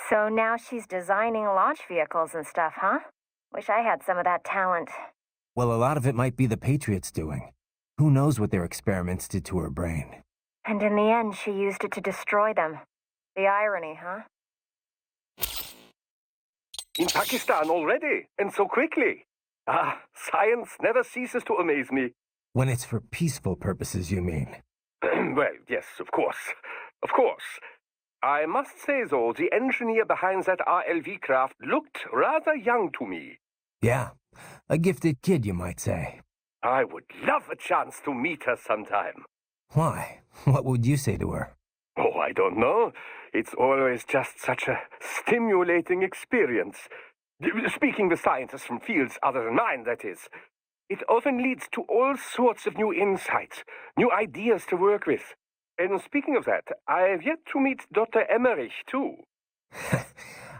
So now she's designing launch vehicles and stuff, huh? Wish I had some of that talent. Well, a lot of it might be the Patriots doing. Who knows what their experiments did to her brain. And in the end, she used it to destroy them. The irony, huh? In Pakistan already, and so quickly. Ah, science never ceases to amaze me. When it's for peaceful purposes, you mean? Well, yes, of course. Of course. I must say, though, the engineer behind that RLV craft looked rather young to me. Yeah, a gifted kid, you might say. I would love a chance to meet her sometime. Why? What would you say to her? Oh, I don't know. It's always just such a stimulating experience. Speaking with scientists from fields other than mine, that is. It often leads to all sorts of new insights, new ideas to work with. And speaking of that, I've yet to meet Dr. Emmerich, too.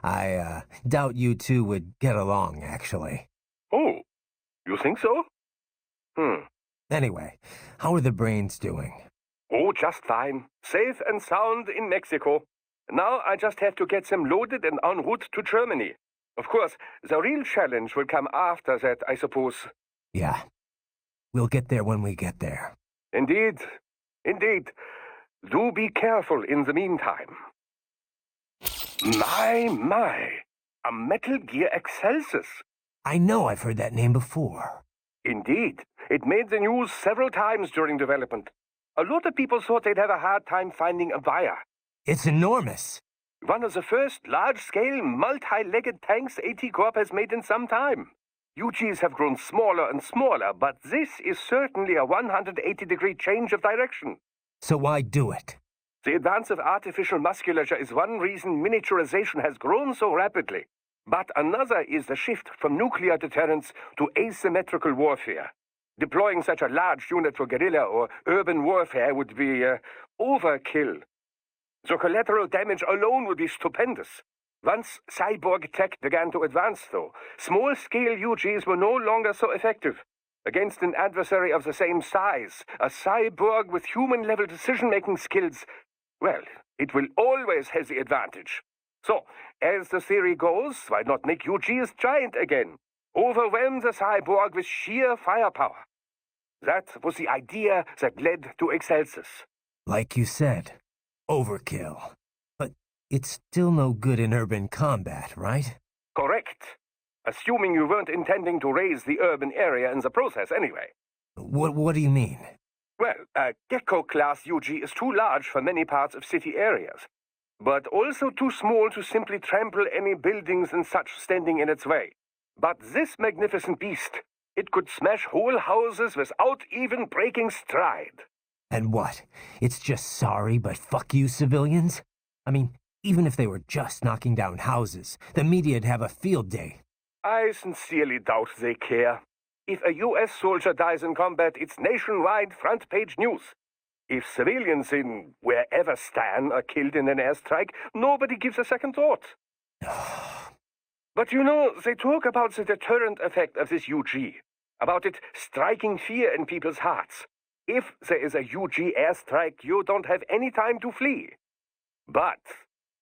I doubt you two would get along, actually. Oh, you think so? Anyway, how are the brains doing? Oh, just fine. Safe and sound in Mexico. Now I just have to get them loaded and en route to Germany. Of course, the real challenge will come after that, I suppose. Yeah. We'll get there when we get there. Indeed. Indeed. Do be careful in the meantime. My. A Metal Gear Excelsis. I know I've heard that name before. Indeed. It made the news several times during development. A lot of people thought they'd have a hard time finding a buyer. It's enormous. One of the first large-scale, multi-legged tanks AT Corp has made in some time. UGs have grown smaller and smaller, but this is certainly a 180-degree change of direction. So why do it? The advance of artificial musculature is one reason miniaturization has grown so rapidly. But another is the shift from nuclear deterrence to asymmetrical warfare. Deploying such a large unit for guerrilla or urban warfare would be overkill. The collateral damage alone would be stupendous. Once cyborg tech began to advance, though, small-scale UGs were no longer so effective. Against an adversary of the same size, a cyborg with human-level decision-making skills, well, it will always have the advantage. So, as the theory goes, why not make UGs giant again? Overwhelm the cyborg with sheer firepower. That was the idea that led to Excelsis. Like you said, overkill. But it's still no good in urban combat, right? Correct. Assuming you weren't intending to raise the urban area in the process anyway. What do you mean? Well, a Gecko-class UG is too large for many parts of city areas, but also too small to simply trample any buildings and such standing in its way. But this magnificent beast, it could smash whole houses without even breaking stride. And what? It's just sorry, but fuck you civilians? I mean, even if they were just knocking down houses, the media'd have a field day. I sincerely doubt they care. If a US soldier dies in combat, it's nationwide front-page news. If civilians in wherever Stan are killed in an airstrike, nobody gives a second thought. But you know, they talk about the deterrent effect of this UG, about it striking fear in people's hearts. If there is a UG airstrike, you don't have any time to flee. But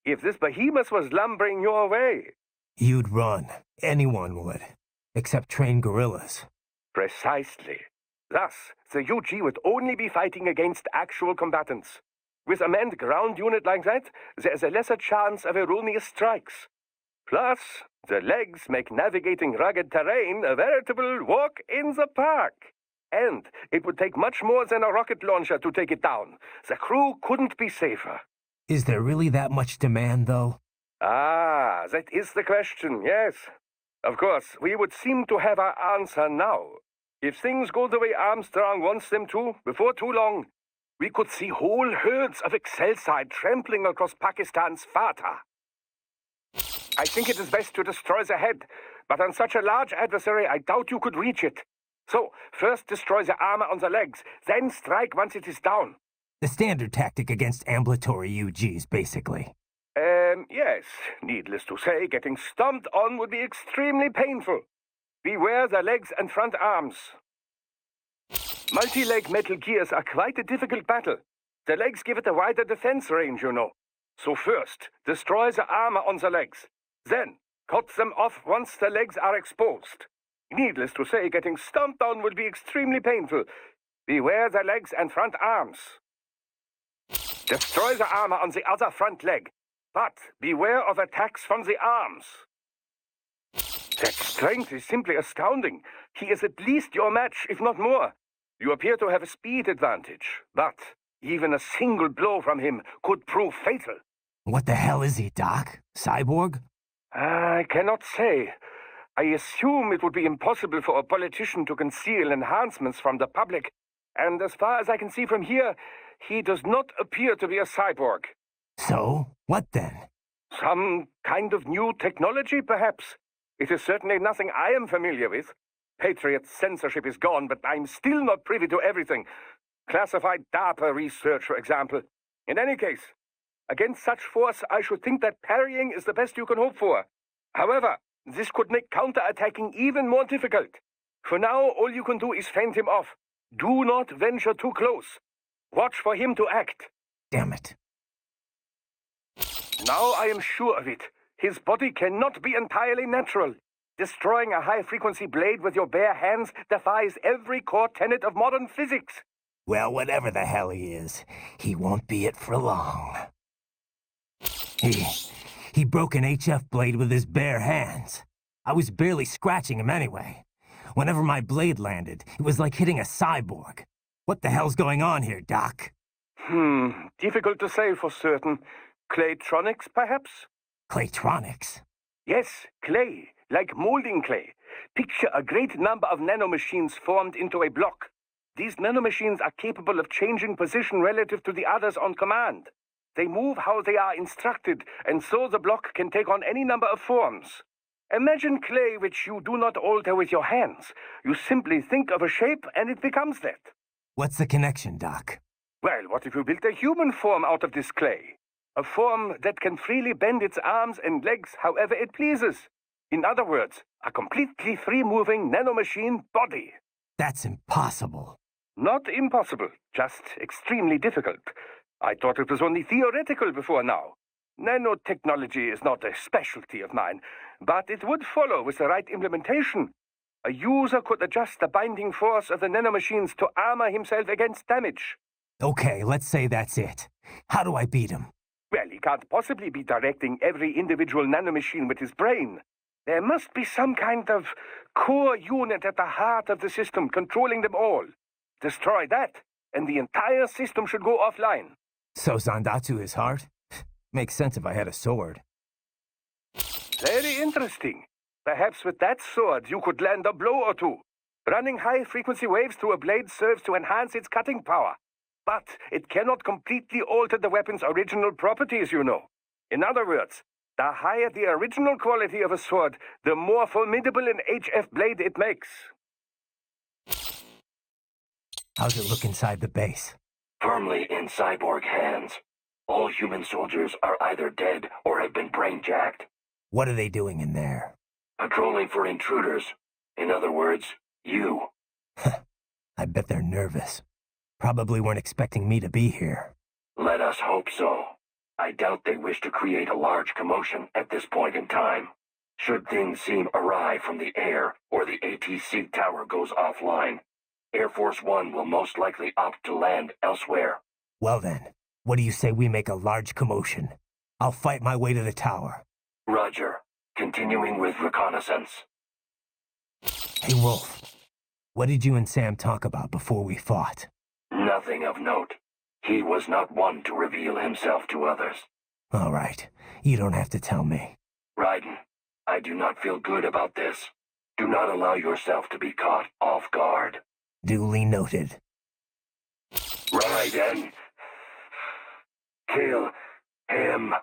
if this behemoth was lumbering your way... You'd run. Anyone would. Except trained guerrillas. Precisely. Thus, the UG would only be fighting against actual combatants. With a manned ground unit like that, there's a lesser chance of erroneous strikes. Plus, the legs make navigating rugged terrain a veritable walk in the park. And it would take much more than a rocket launcher to take it down. The crew couldn't be safer. Is there really that much demand, though? Ah, that is the question, yes. Of course, we would seem to have our answer now. If things go the way Armstrong wants them to, before too long, we could see whole herds of Excelsi trampling across Pakistan's Fatah. I think it is best to destroy the head, but on such a large adversary, I doubt you could reach it. So, first destroy the armor on the legs, then strike once it is down. The standard tactic against ambulatory UGs, basically. Yes. Needless to say, getting stomped on would be extremely painful. Beware the legs and front arms. Multi-leg Metal Gears are quite a difficult battle. The legs give it a wider defense range, you know. So first, destroy the armor on the legs. Then, cut them off once the legs are exposed. Needless to say, getting stomped on would be extremely painful. Beware the legs and front arms. Destroy the armor on the other front leg. But beware of attacks from the arms. That strength is simply astounding. He is at least your match, if not more. You appear to have a speed advantage, but even a single blow from him could prove fatal. What the hell is he, Doc? Cyborg? I cannot say. I assume it would be impossible for a politician to conceal enhancements from the public, and as far as I can see from here, he does not appear to be a cyborg. So, what then? Some kind of new technology, perhaps? It is certainly nothing I am familiar with. Patriot censorship is gone, but I'm still not privy to everything. Classified DARPA research, for example. In any case, against such force, I should think that parrying is the best you can hope for. However, this could make counterattacking even more difficult. For now, all you can do is fend him off. Do not venture too close. Watch for him to act. Damn it. Now I am sure of it. His body cannot be entirely natural. Destroying a high-frequency blade with your bare hands defies every core tenet of modern physics. Well, whatever the hell he is, he won't be it for long. He broke an HF blade with his bare hands. I was barely scratching him anyway. Whenever my blade landed, it was like hitting a cyborg. What the hell's going on here, Doc? Difficult to say for certain. Claytronics, perhaps? Claytronics? Yes, clay, like molding clay. Picture a great number of nanomachines formed into a block. These nanomachines are capable of changing position relative to the others on command. They move how they are instructed, and so the block can take on any number of forms. Imagine clay which you do not alter with your hands. You simply think of a shape and it becomes that. What's the connection, Doc? Well, what if you built a human form out of this clay? A form that can freely bend its arms and legs however it pleases. In other words, a completely free-moving nanomachine body. That's impossible. Not impossible, just extremely difficult. I thought it was only theoretical before now. Nanotechnology is not a specialty of mine, but it would follow with the right implementation. A user could adjust the binding force of the nanomachines to armor himself against damage. Okay, let's say that's it. How do I beat him? Well, he can't possibly be directing every individual nanomachine with his brain. There must be some kind of core unit at the heart of the system controlling them all. Destroy that, and the entire system should go offline. So Zandatsu is heart? Makes sense if I had a sword. Very interesting. Perhaps with that sword you could land a blow or two. Running high-frequency waves through a blade serves to enhance its cutting power. But it cannot completely alter the weapon's original properties, you know. In other words, the higher the original quality of a sword, the more formidable an HF blade it makes. How's it look inside the base? Firmly in cyborg hands. All human soldiers are either dead or have been brain-jacked. What are they doing in there? Patrolling for intruders. In other words, you. I bet they're nervous. Probably weren't expecting me to be here. Let us hope so. I doubt they wish to create a large commotion at this point in time. Should things seem awry from the air or the ATC tower goes offline, Air Force One will most likely opt to land elsewhere. Well then, what do you say we make a large commotion? I'll fight my way to the tower. Roger. Continuing with reconnaissance. Hey Wolf, what did you and Sam talk about before we fought? Nothing of note. He was not one to reveal himself to others. All right, you don't have to tell me. Raiden, I do not feel good about this. Do not allow yourself to be caught off guard. Duly noted. Raiden. Kill him.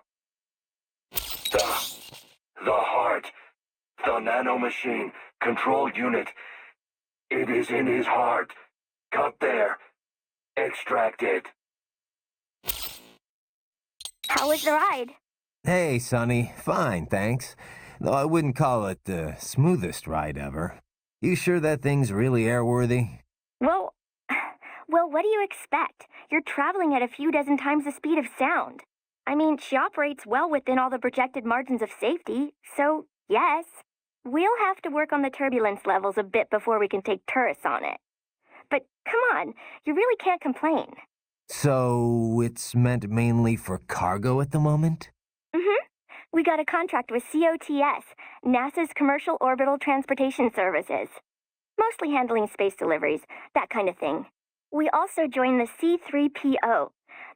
The heart. The nanomachine control unit. It is in his heart. Cut there. Extract it. How was the ride? Hey, Sonny. Fine, thanks. Though I wouldn't call it the smoothest ride ever. You sure that thing's really airworthy? Well, what do you expect? You're traveling at a few dozen times the speed of sound. I mean, she operates well within all the projected margins of safety, so yes. We'll have to work on the turbulence levels a bit before we can take tourists on it. But come on, you really can't complain. So, it's meant mainly for cargo at the moment? Mm-hmm. We got a contract with COTS, NASA's Commercial Orbital Transportation Services. Mostly handling space deliveries, that kind of thing. We also joined the C3PO,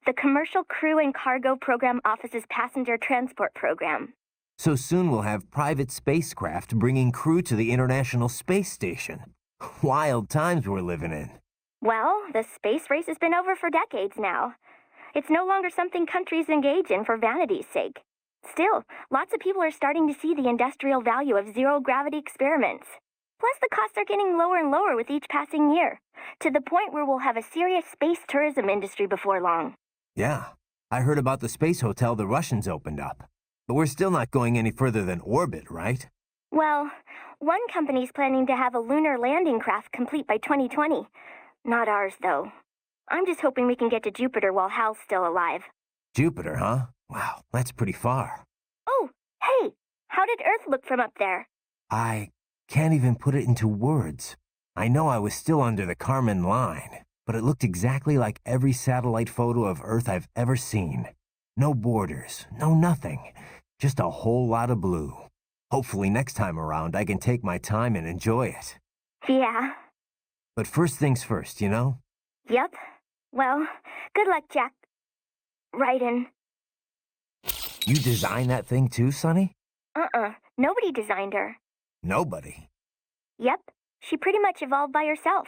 the Commercial Crew and Cargo Program Office's Passenger Transport Program. So soon we'll have private spacecraft bringing crew to the International Space Station. Wild times we're living in. Well, the space race has been over for decades now. It's no longer something countries engage in for vanity's sake. Still, lots of people are starting to see the industrial value of zero-gravity experiments. Plus, the costs are getting lower and lower with each passing year, to the point where we'll have a serious space tourism industry before long. Yeah, I heard about the space hotel the Russians opened up. But we're still not going any further than orbit, right? Well, one company's planning to have a lunar landing craft complete by 2020. Not ours, though. I'm just hoping we can get to Jupiter while Hal's still alive. Jupiter, huh? Wow, that's pretty far. Oh, hey! How did Earth look from up there? I can't even put it into words. I know I was still under the Kármán line, but it looked exactly like every satellite photo of Earth I've ever seen. No borders, no nothing. Just a whole lot of blue. Hopefully next time around I can take my time and enjoy it. Yeah. But first things first, you know? Yep. Well, good luck, Jack. Raiden. You designed that thing too, Sonny? Nobody designed her. Nobody? Yep. She pretty much evolved by herself.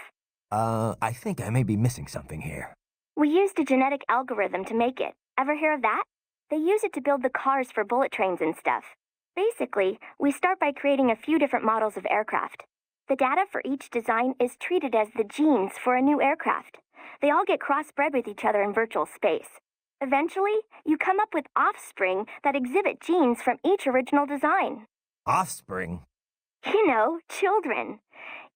I think I may be missing something here. We used a genetic algorithm to make it. Ever hear of that? They use it to build the cars for bullet trains and stuff. Basically, we start by creating a few different models of aircraft. The data for each design is treated as the genes for a new aircraft. They all get crossbred with each other in virtual space. Eventually, you come up with offspring that exhibit genes from each original design. Offspring? You know, children.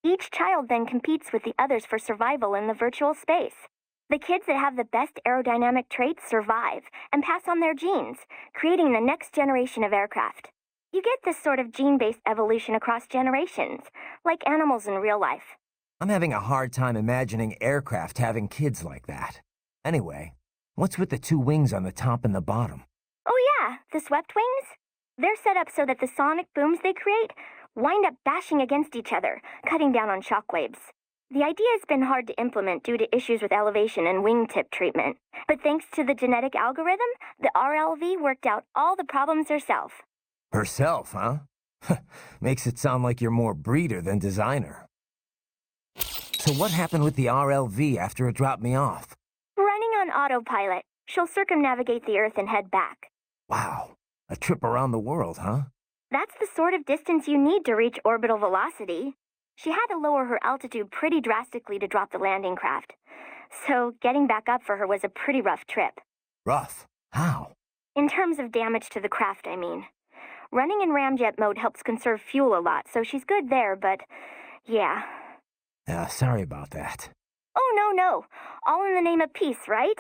Each child then competes with the others for survival in the virtual space. The kids that have the best aerodynamic traits survive and pass on their genes, creating the next generation of aircraft. You get this sort of gene-based evolution across generations, like animals in real life. I'm having a hard time imagining aircraft having kids like that. Anyway, what's with the two wings on the top and the bottom? Oh yeah, the swept wings? They're set up so that the sonic booms they create wind up bashing against each other, cutting down on shockwaves. The idea has been hard to implement due to issues with elevation and wingtip treatment. But thanks to the genetic algorithm, the RLV worked out all the problems herself. Herself, huh? Makes it sound like you're more breeder than designer. So what happened with the RLV after it dropped me off? Running on autopilot, she'll circumnavigate the Earth and head back. Wow, a trip around the world, huh? That's the sort of distance you need to reach orbital velocity. She had to lower her altitude pretty drastically to drop the landing craft. So getting back up for her was a pretty rough trip. Rough? How? In terms of damage to the craft, I mean. Running in ramjet mode helps conserve fuel a lot, so she's good there, but yeah. Sorry about that. Oh, no. All in the name of peace, right?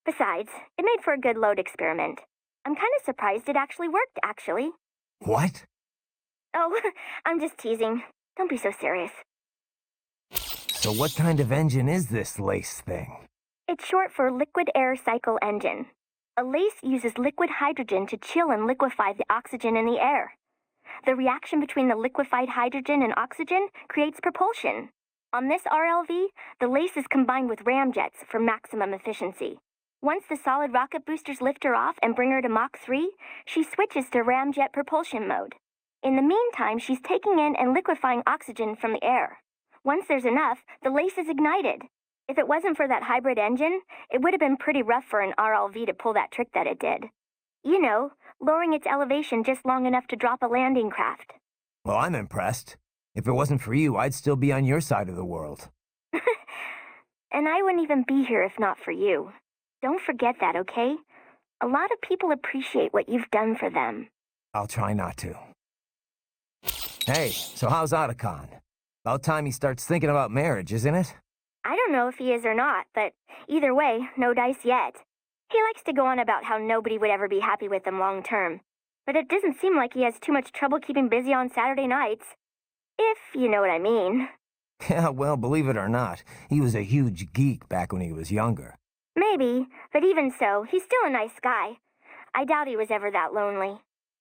Besides, it made for a good load experiment. I'm kind of surprised it actually worked, actually. What? Oh, I'm just teasing. Don't be so serious. So what kind of engine is this LACE thing? It's short for Liquid Air Cycle Engine. A LACE uses liquid hydrogen to chill and liquefy the oxygen in the air. The reaction between the liquefied hydrogen and oxygen creates propulsion. On this RLV, the LACE is combined with ramjets for maximum efficiency. Once the solid rocket boosters lift her off and bring her to Mach 3, she switches to ramjet propulsion mode. In the meantime, she's taking in and liquefying oxygen from the air. Once there's enough, the LACE is ignited. If it wasn't for that hybrid engine, it would have been pretty rough for an RLV to pull that trick that it did. You know, lowering its elevation just long enough to drop a landing craft. Well, I'm impressed. If it wasn't for you, I'd still be on your side of the world. And I wouldn't even be here if not for you. Don't forget that, okay? A lot of people appreciate what you've done for them. I'll try not to. Hey, so how's Otacon? About time he starts thinking about marriage, isn't it? I don't know if he is or not, but either way, no dice yet. He likes to go on about how nobody would ever be happy with him long term. But it doesn't seem like he has too much trouble keeping busy on Saturday nights. If you know what I mean. Yeah, well, believe it or not, he was a huge geek back when he was younger. Maybe, but even so, he's still a nice guy. I doubt he was ever that lonely.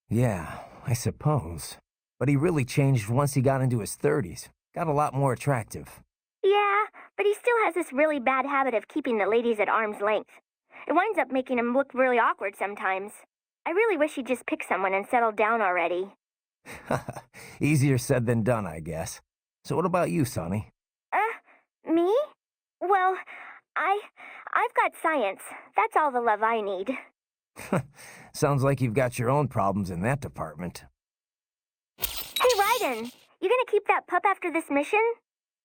Yeah, I suppose. But he really changed once he got into his 30s. Got a lot more attractive. Yeah, but he still has this really bad habit of keeping the ladies at arm's length. It winds up making him look really awkward sometimes. I really wish he'd just pick someone and settle down already. Easier said than done, I guess. So what about you, Sonny? Me? Well, I've got science. That's all the love I need. Sounds like you've got your own problems in that department. Hey, Raiden, you gonna keep that pup after this mission?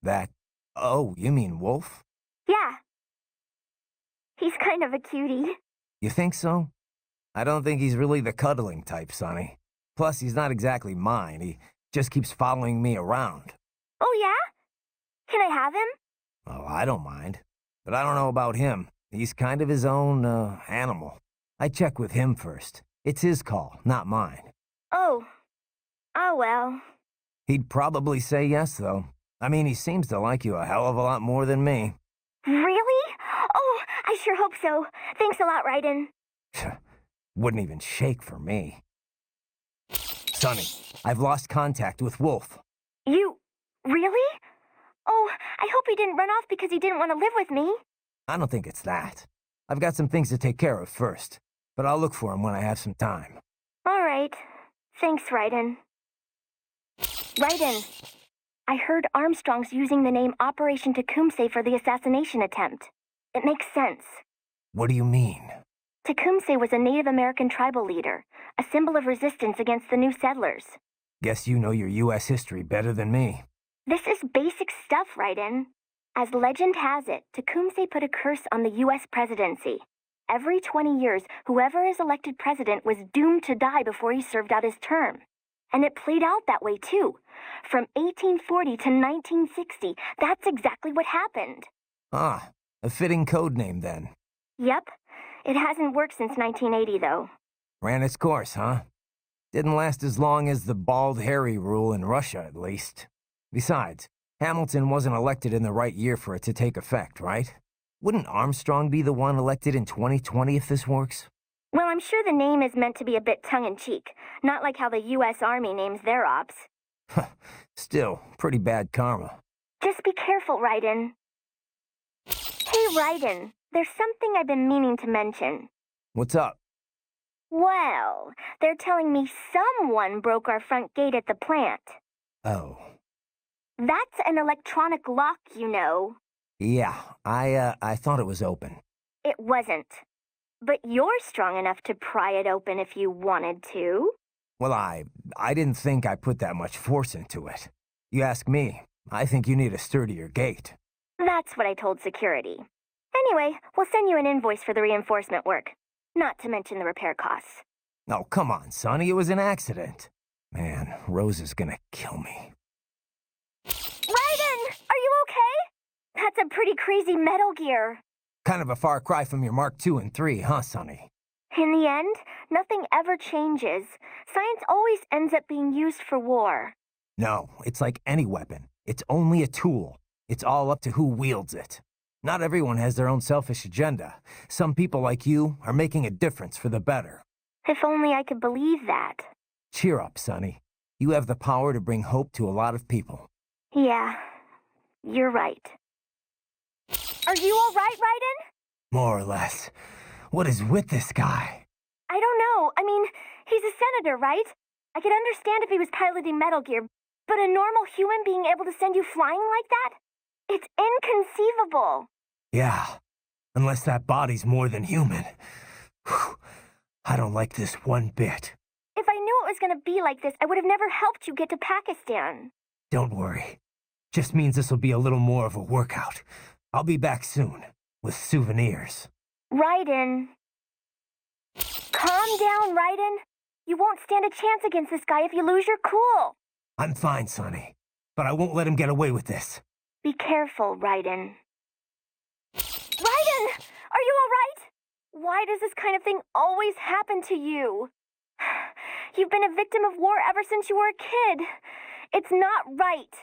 That... Oh, you mean Wolf? Yeah. He's kind of a cutie. You think so? I don't think he's really the cuddling type, Sonny. Plus, he's not exactly mine. He just keeps following me around. Oh, yeah? Can I have him? Oh, I don't mind. But I don't know about him. He's kind of his own, animal. I check with him first. It's his call, not mine. Oh. Oh, well. He'd probably say yes, though. I mean, he seems to like you a hell of a lot more than me. Really? Oh, I sure hope so. Thanks a lot, Raiden. Wouldn't even shake for me. Sonny, I've lost contact with Wolf. You... really? Oh, I hope he didn't run off because he didn't want to live with me. I don't think it's that. I've got some things to take care of first, but I'll look for him when I have some time. All right. Thanks, Raiden. Raiden, I heard Armstrong's using the name Operation Tecumseh for the assassination attempt. It makes sense. What do you mean? Tecumseh was a Native American tribal leader, a symbol of resistance against the new settlers. Guess you know your U.S. history better than me. This is basic stuff, Raiden. As legend has it, Tecumseh put a curse on the U.S. presidency. Every 20 years, whoever is elected president was doomed to die before he served out his term. And it played out that way, too. From 1840 to 1960, that's exactly what happened. Ah, a fitting code name then. Yep. It hasn't worked since 1980, though. Ran its course, huh? Didn't last as long as the Bald Harry rule in Russia, at least. Besides, Hamilton wasn't elected in the right year for it to take effect, right? Wouldn't Armstrong be the one elected in 2020 if this works? Well, I'm sure the name is meant to be a bit tongue-in-cheek, not like how the U.S. Army names their ops. Still, pretty bad karma. Just be careful, Raiden. Hey, Raiden, there's something I've been meaning to mention. What's up? Well, they're telling me someone broke our front gate at the plant. Oh. That's an electronic lock, you know. Yeah, I thought it was open. It wasn't. But you're strong enough to pry it open if you wanted to. Well, I didn't think I put that much force into it. You ask me, I think you need a sturdier gate. That's what I told security. Anyway, we'll send you an invoice for the reinforcement work. Not to mention the repair costs. Oh, come on, Sonny, it was an accident. Man, Rose is gonna kill me. Raiden! Are you okay? That's a pretty crazy Metal Gear. Kind of a far cry from your Mark II and III, huh, Sonny? In the end, nothing ever changes. Science always ends up being used for war. No, it's like any weapon. It's only a tool. It's all up to who wields it. Not everyone has their own selfish agenda. Some people like you are making a difference for the better. If only I could believe that. Cheer up, Sonny. You have the power to bring hope to a lot of people. Yeah, you're right. Are you all right, Raiden? More or less. What is with this guy? I don't know. I mean, he's a senator, right? I could understand if he was piloting Metal Gear, but a normal human being able to send you flying like that? It's inconceivable. Yeah, unless that body's more than human. Whew. I don't like this one bit. If I knew it was going to be like this, I would have never helped you get to Pakistan. Don't worry. Just means this will be a little more of a workout. I'll be back soon, with souvenirs. Raiden. Calm down, Raiden. You won't stand a chance against this guy if you lose your cool. I'm fine, Sonny, but I won't let him get away with this. Be careful, Raiden. Raiden! Are you all right? Why does this kind of thing always happen to you? You've been a victim of war ever since you were a kid. It's not right.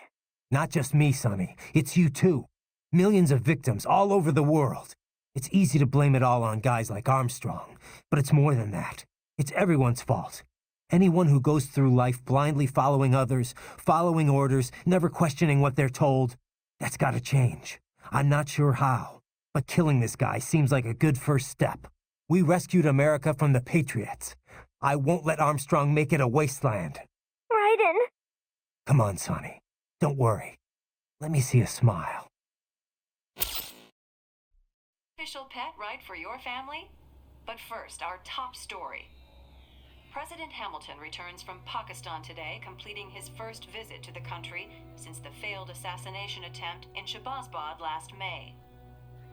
Not just me, Sonny. It's you too. Millions of victims all over the world. It's easy to blame it all on guys like Armstrong, but it's more than that. It's everyone's fault. Anyone who goes through life blindly following others, following orders, never questioning what they're told, that's gotta change. I'm not sure how, but killing this guy seems like a good first step. We rescued America from the Patriots. I won't let Armstrong make it a wasteland. Raiden! Come on, Sonny. Don't worry. Let me see a smile. Official pet ride for your family? But first, our top story. President Hamilton returns from Pakistan today, completing his first visit to the country since the failed assassination attempt in Shahbazbad last May.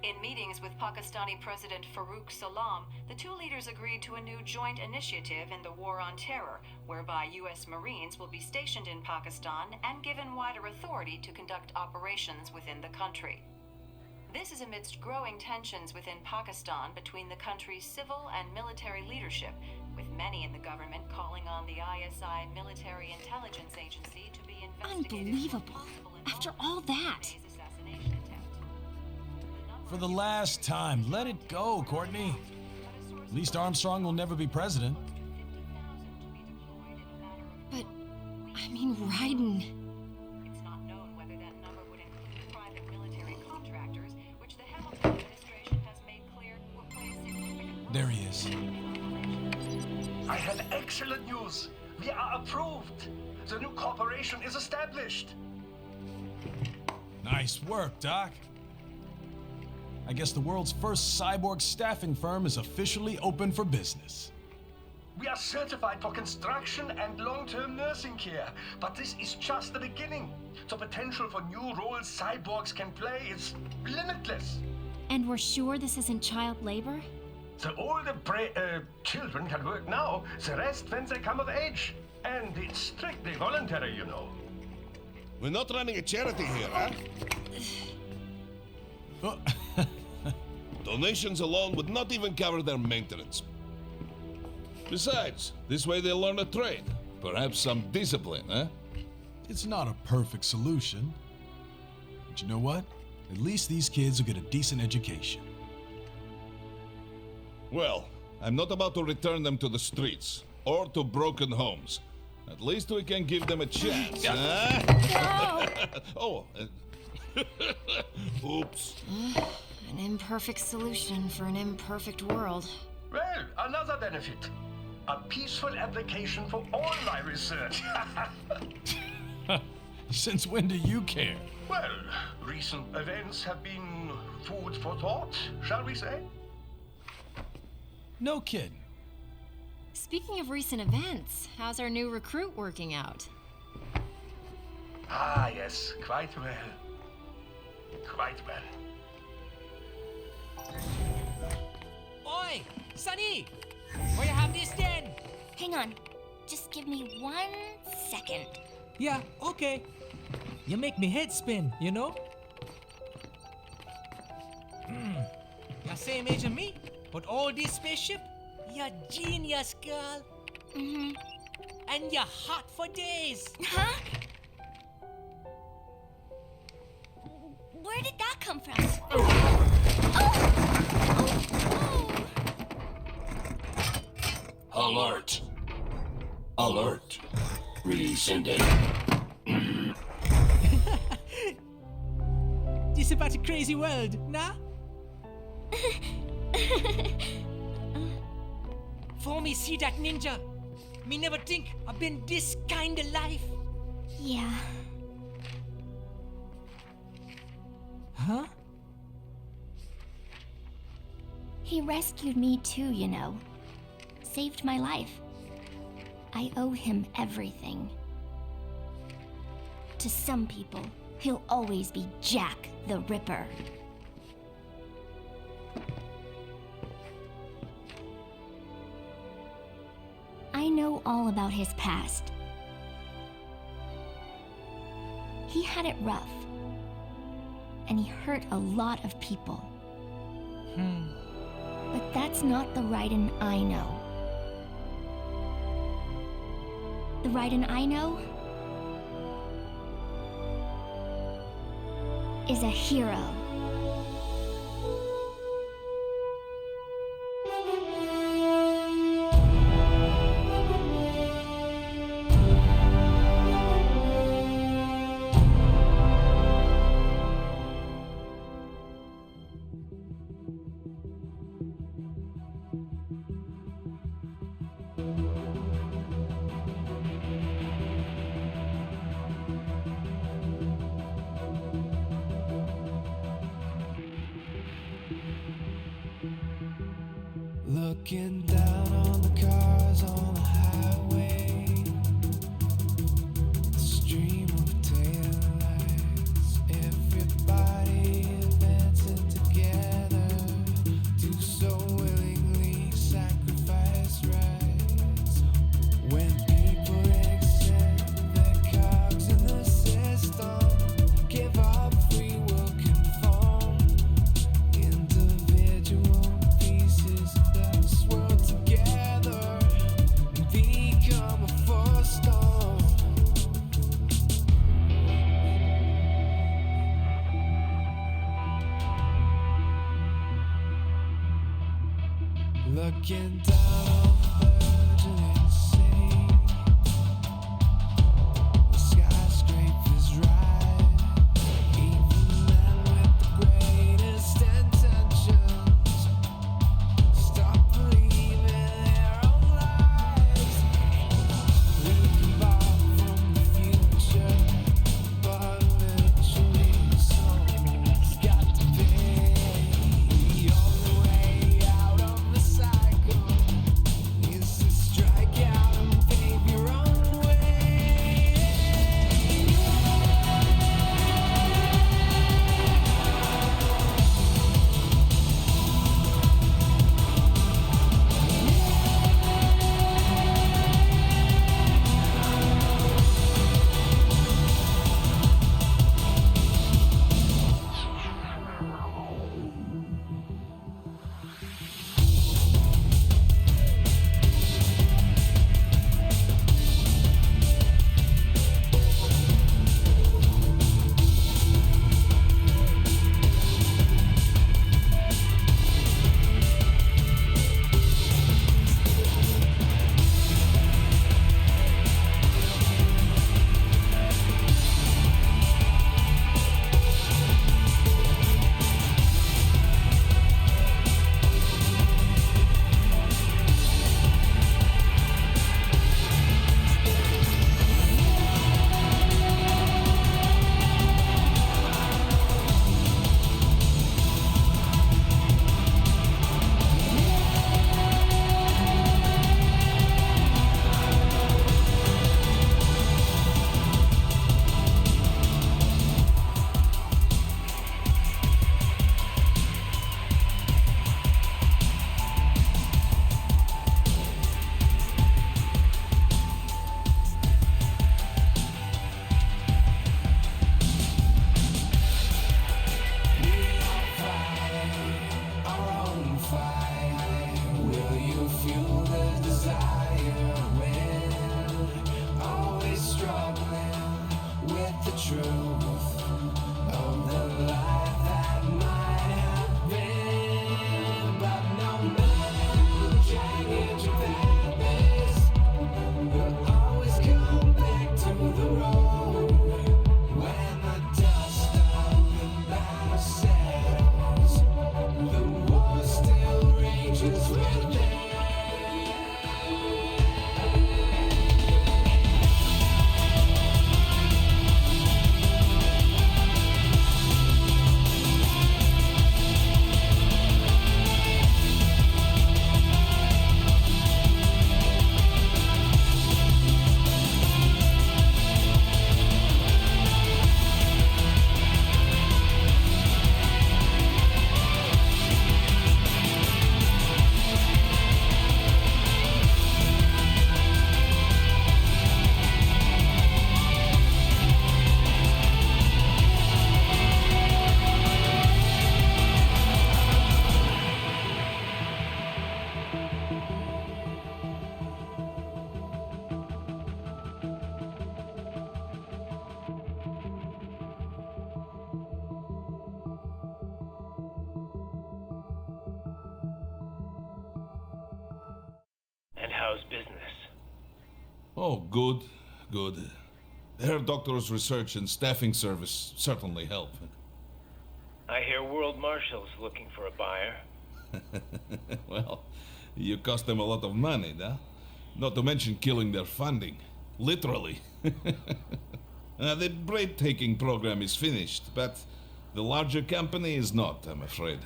In meetings with Pakistani President Farooq Salam, the two leaders agreed to a new joint initiative in the War on Terror, whereby U.S. Marines will be stationed in Pakistan and given wider authority to conduct operations within the country. This is amidst growing tensions within Pakistan between the country's civil and military leadership, with many in the government calling on the ISI military intelligence agency to be investigated. Unbelievable. After all that. For the last time, let it go, Courtney. At least Armstrong will never be president. But, I mean, Raiden. It's not known whether that number would include private military contractors, which the Hamilton administration has made clear will play a significant role. There he is. I have excellent news. We are approved. The new corporation is established. Nice work, Doc. I guess the world's first cyborg staffing firm is officially open for business. We are certified for construction and long-term nursing care, but this is just the beginning. The potential for new roles cyborgs can play is limitless. And we're sure this isn't child labor? The older children can work now, the rest when they come of age. And it's strictly voluntary, you know. We're not running a charity here, huh? Donations alone would not even cover their maintenance. Besides, this way they'll learn a trade. Perhaps some discipline, huh? It's not a perfect solution. But you know what? At least these kids will get a decent education. Well, I'm not about to return them to the streets or to broken homes. At least we can give them a chance, huh? Oh, oops. An imperfect solution for an imperfect world. Well, another benefit. A peaceful application for all my research. Since when do you care? Well, recent events have been food for thought, shall we say? No kidding. Speaking of recent events, how's our new recruit working out? Ah, yes, quite well. Quite well. Oi, Sonny! Where you have this then? Hang on. Just give me 1 second. Yeah, okay. You make me head spin, you know? You're same age as me, but all this spaceship? You're genius, girl. Mm-hmm. And you're hot for days. Huh? Where did that come from? Alert. Alert. Rescinding. This about a crazy world, nah? For me see that ninja, me never think I've been this kind of life. Yeah. Huh? He rescued me too, you know. Saved my life. I owe him everything. To some people, he'll always be Jack the Ripper. I know all about his past. He had it rough. And he hurt a lot of people. But that's not the Raiden I know. The Raiden I know is a hero. Looking down on the cars on the highway, the stream of taillights, everybody advancing together to so willingly sacrifice rights. When people accept their cogs in the system, give up free will conform, how's business? Oh, good, good. Her doctor's research and staffing service certainly help. I hear World Marshal's looking for a buyer. Well, you cost them a lot of money, huh? Not to mention killing their funding. Literally. The breathtaking program is finished, but the larger company is not, I'm afraid.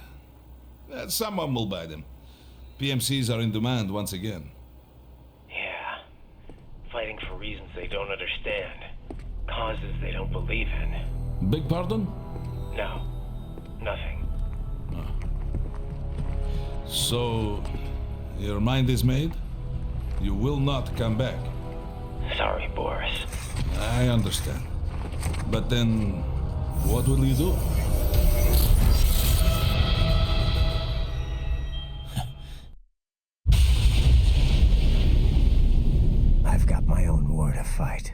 Someone will buy them. PMCs are in demand once again. Yeah. Fighting for reasons they don't understand. Causes they don't believe in. Beg pardon? No. Nothing. So, your mind is made? You will not come back. Sorry, Boris. I understand. But then, what will you do? I've got my own war to fight.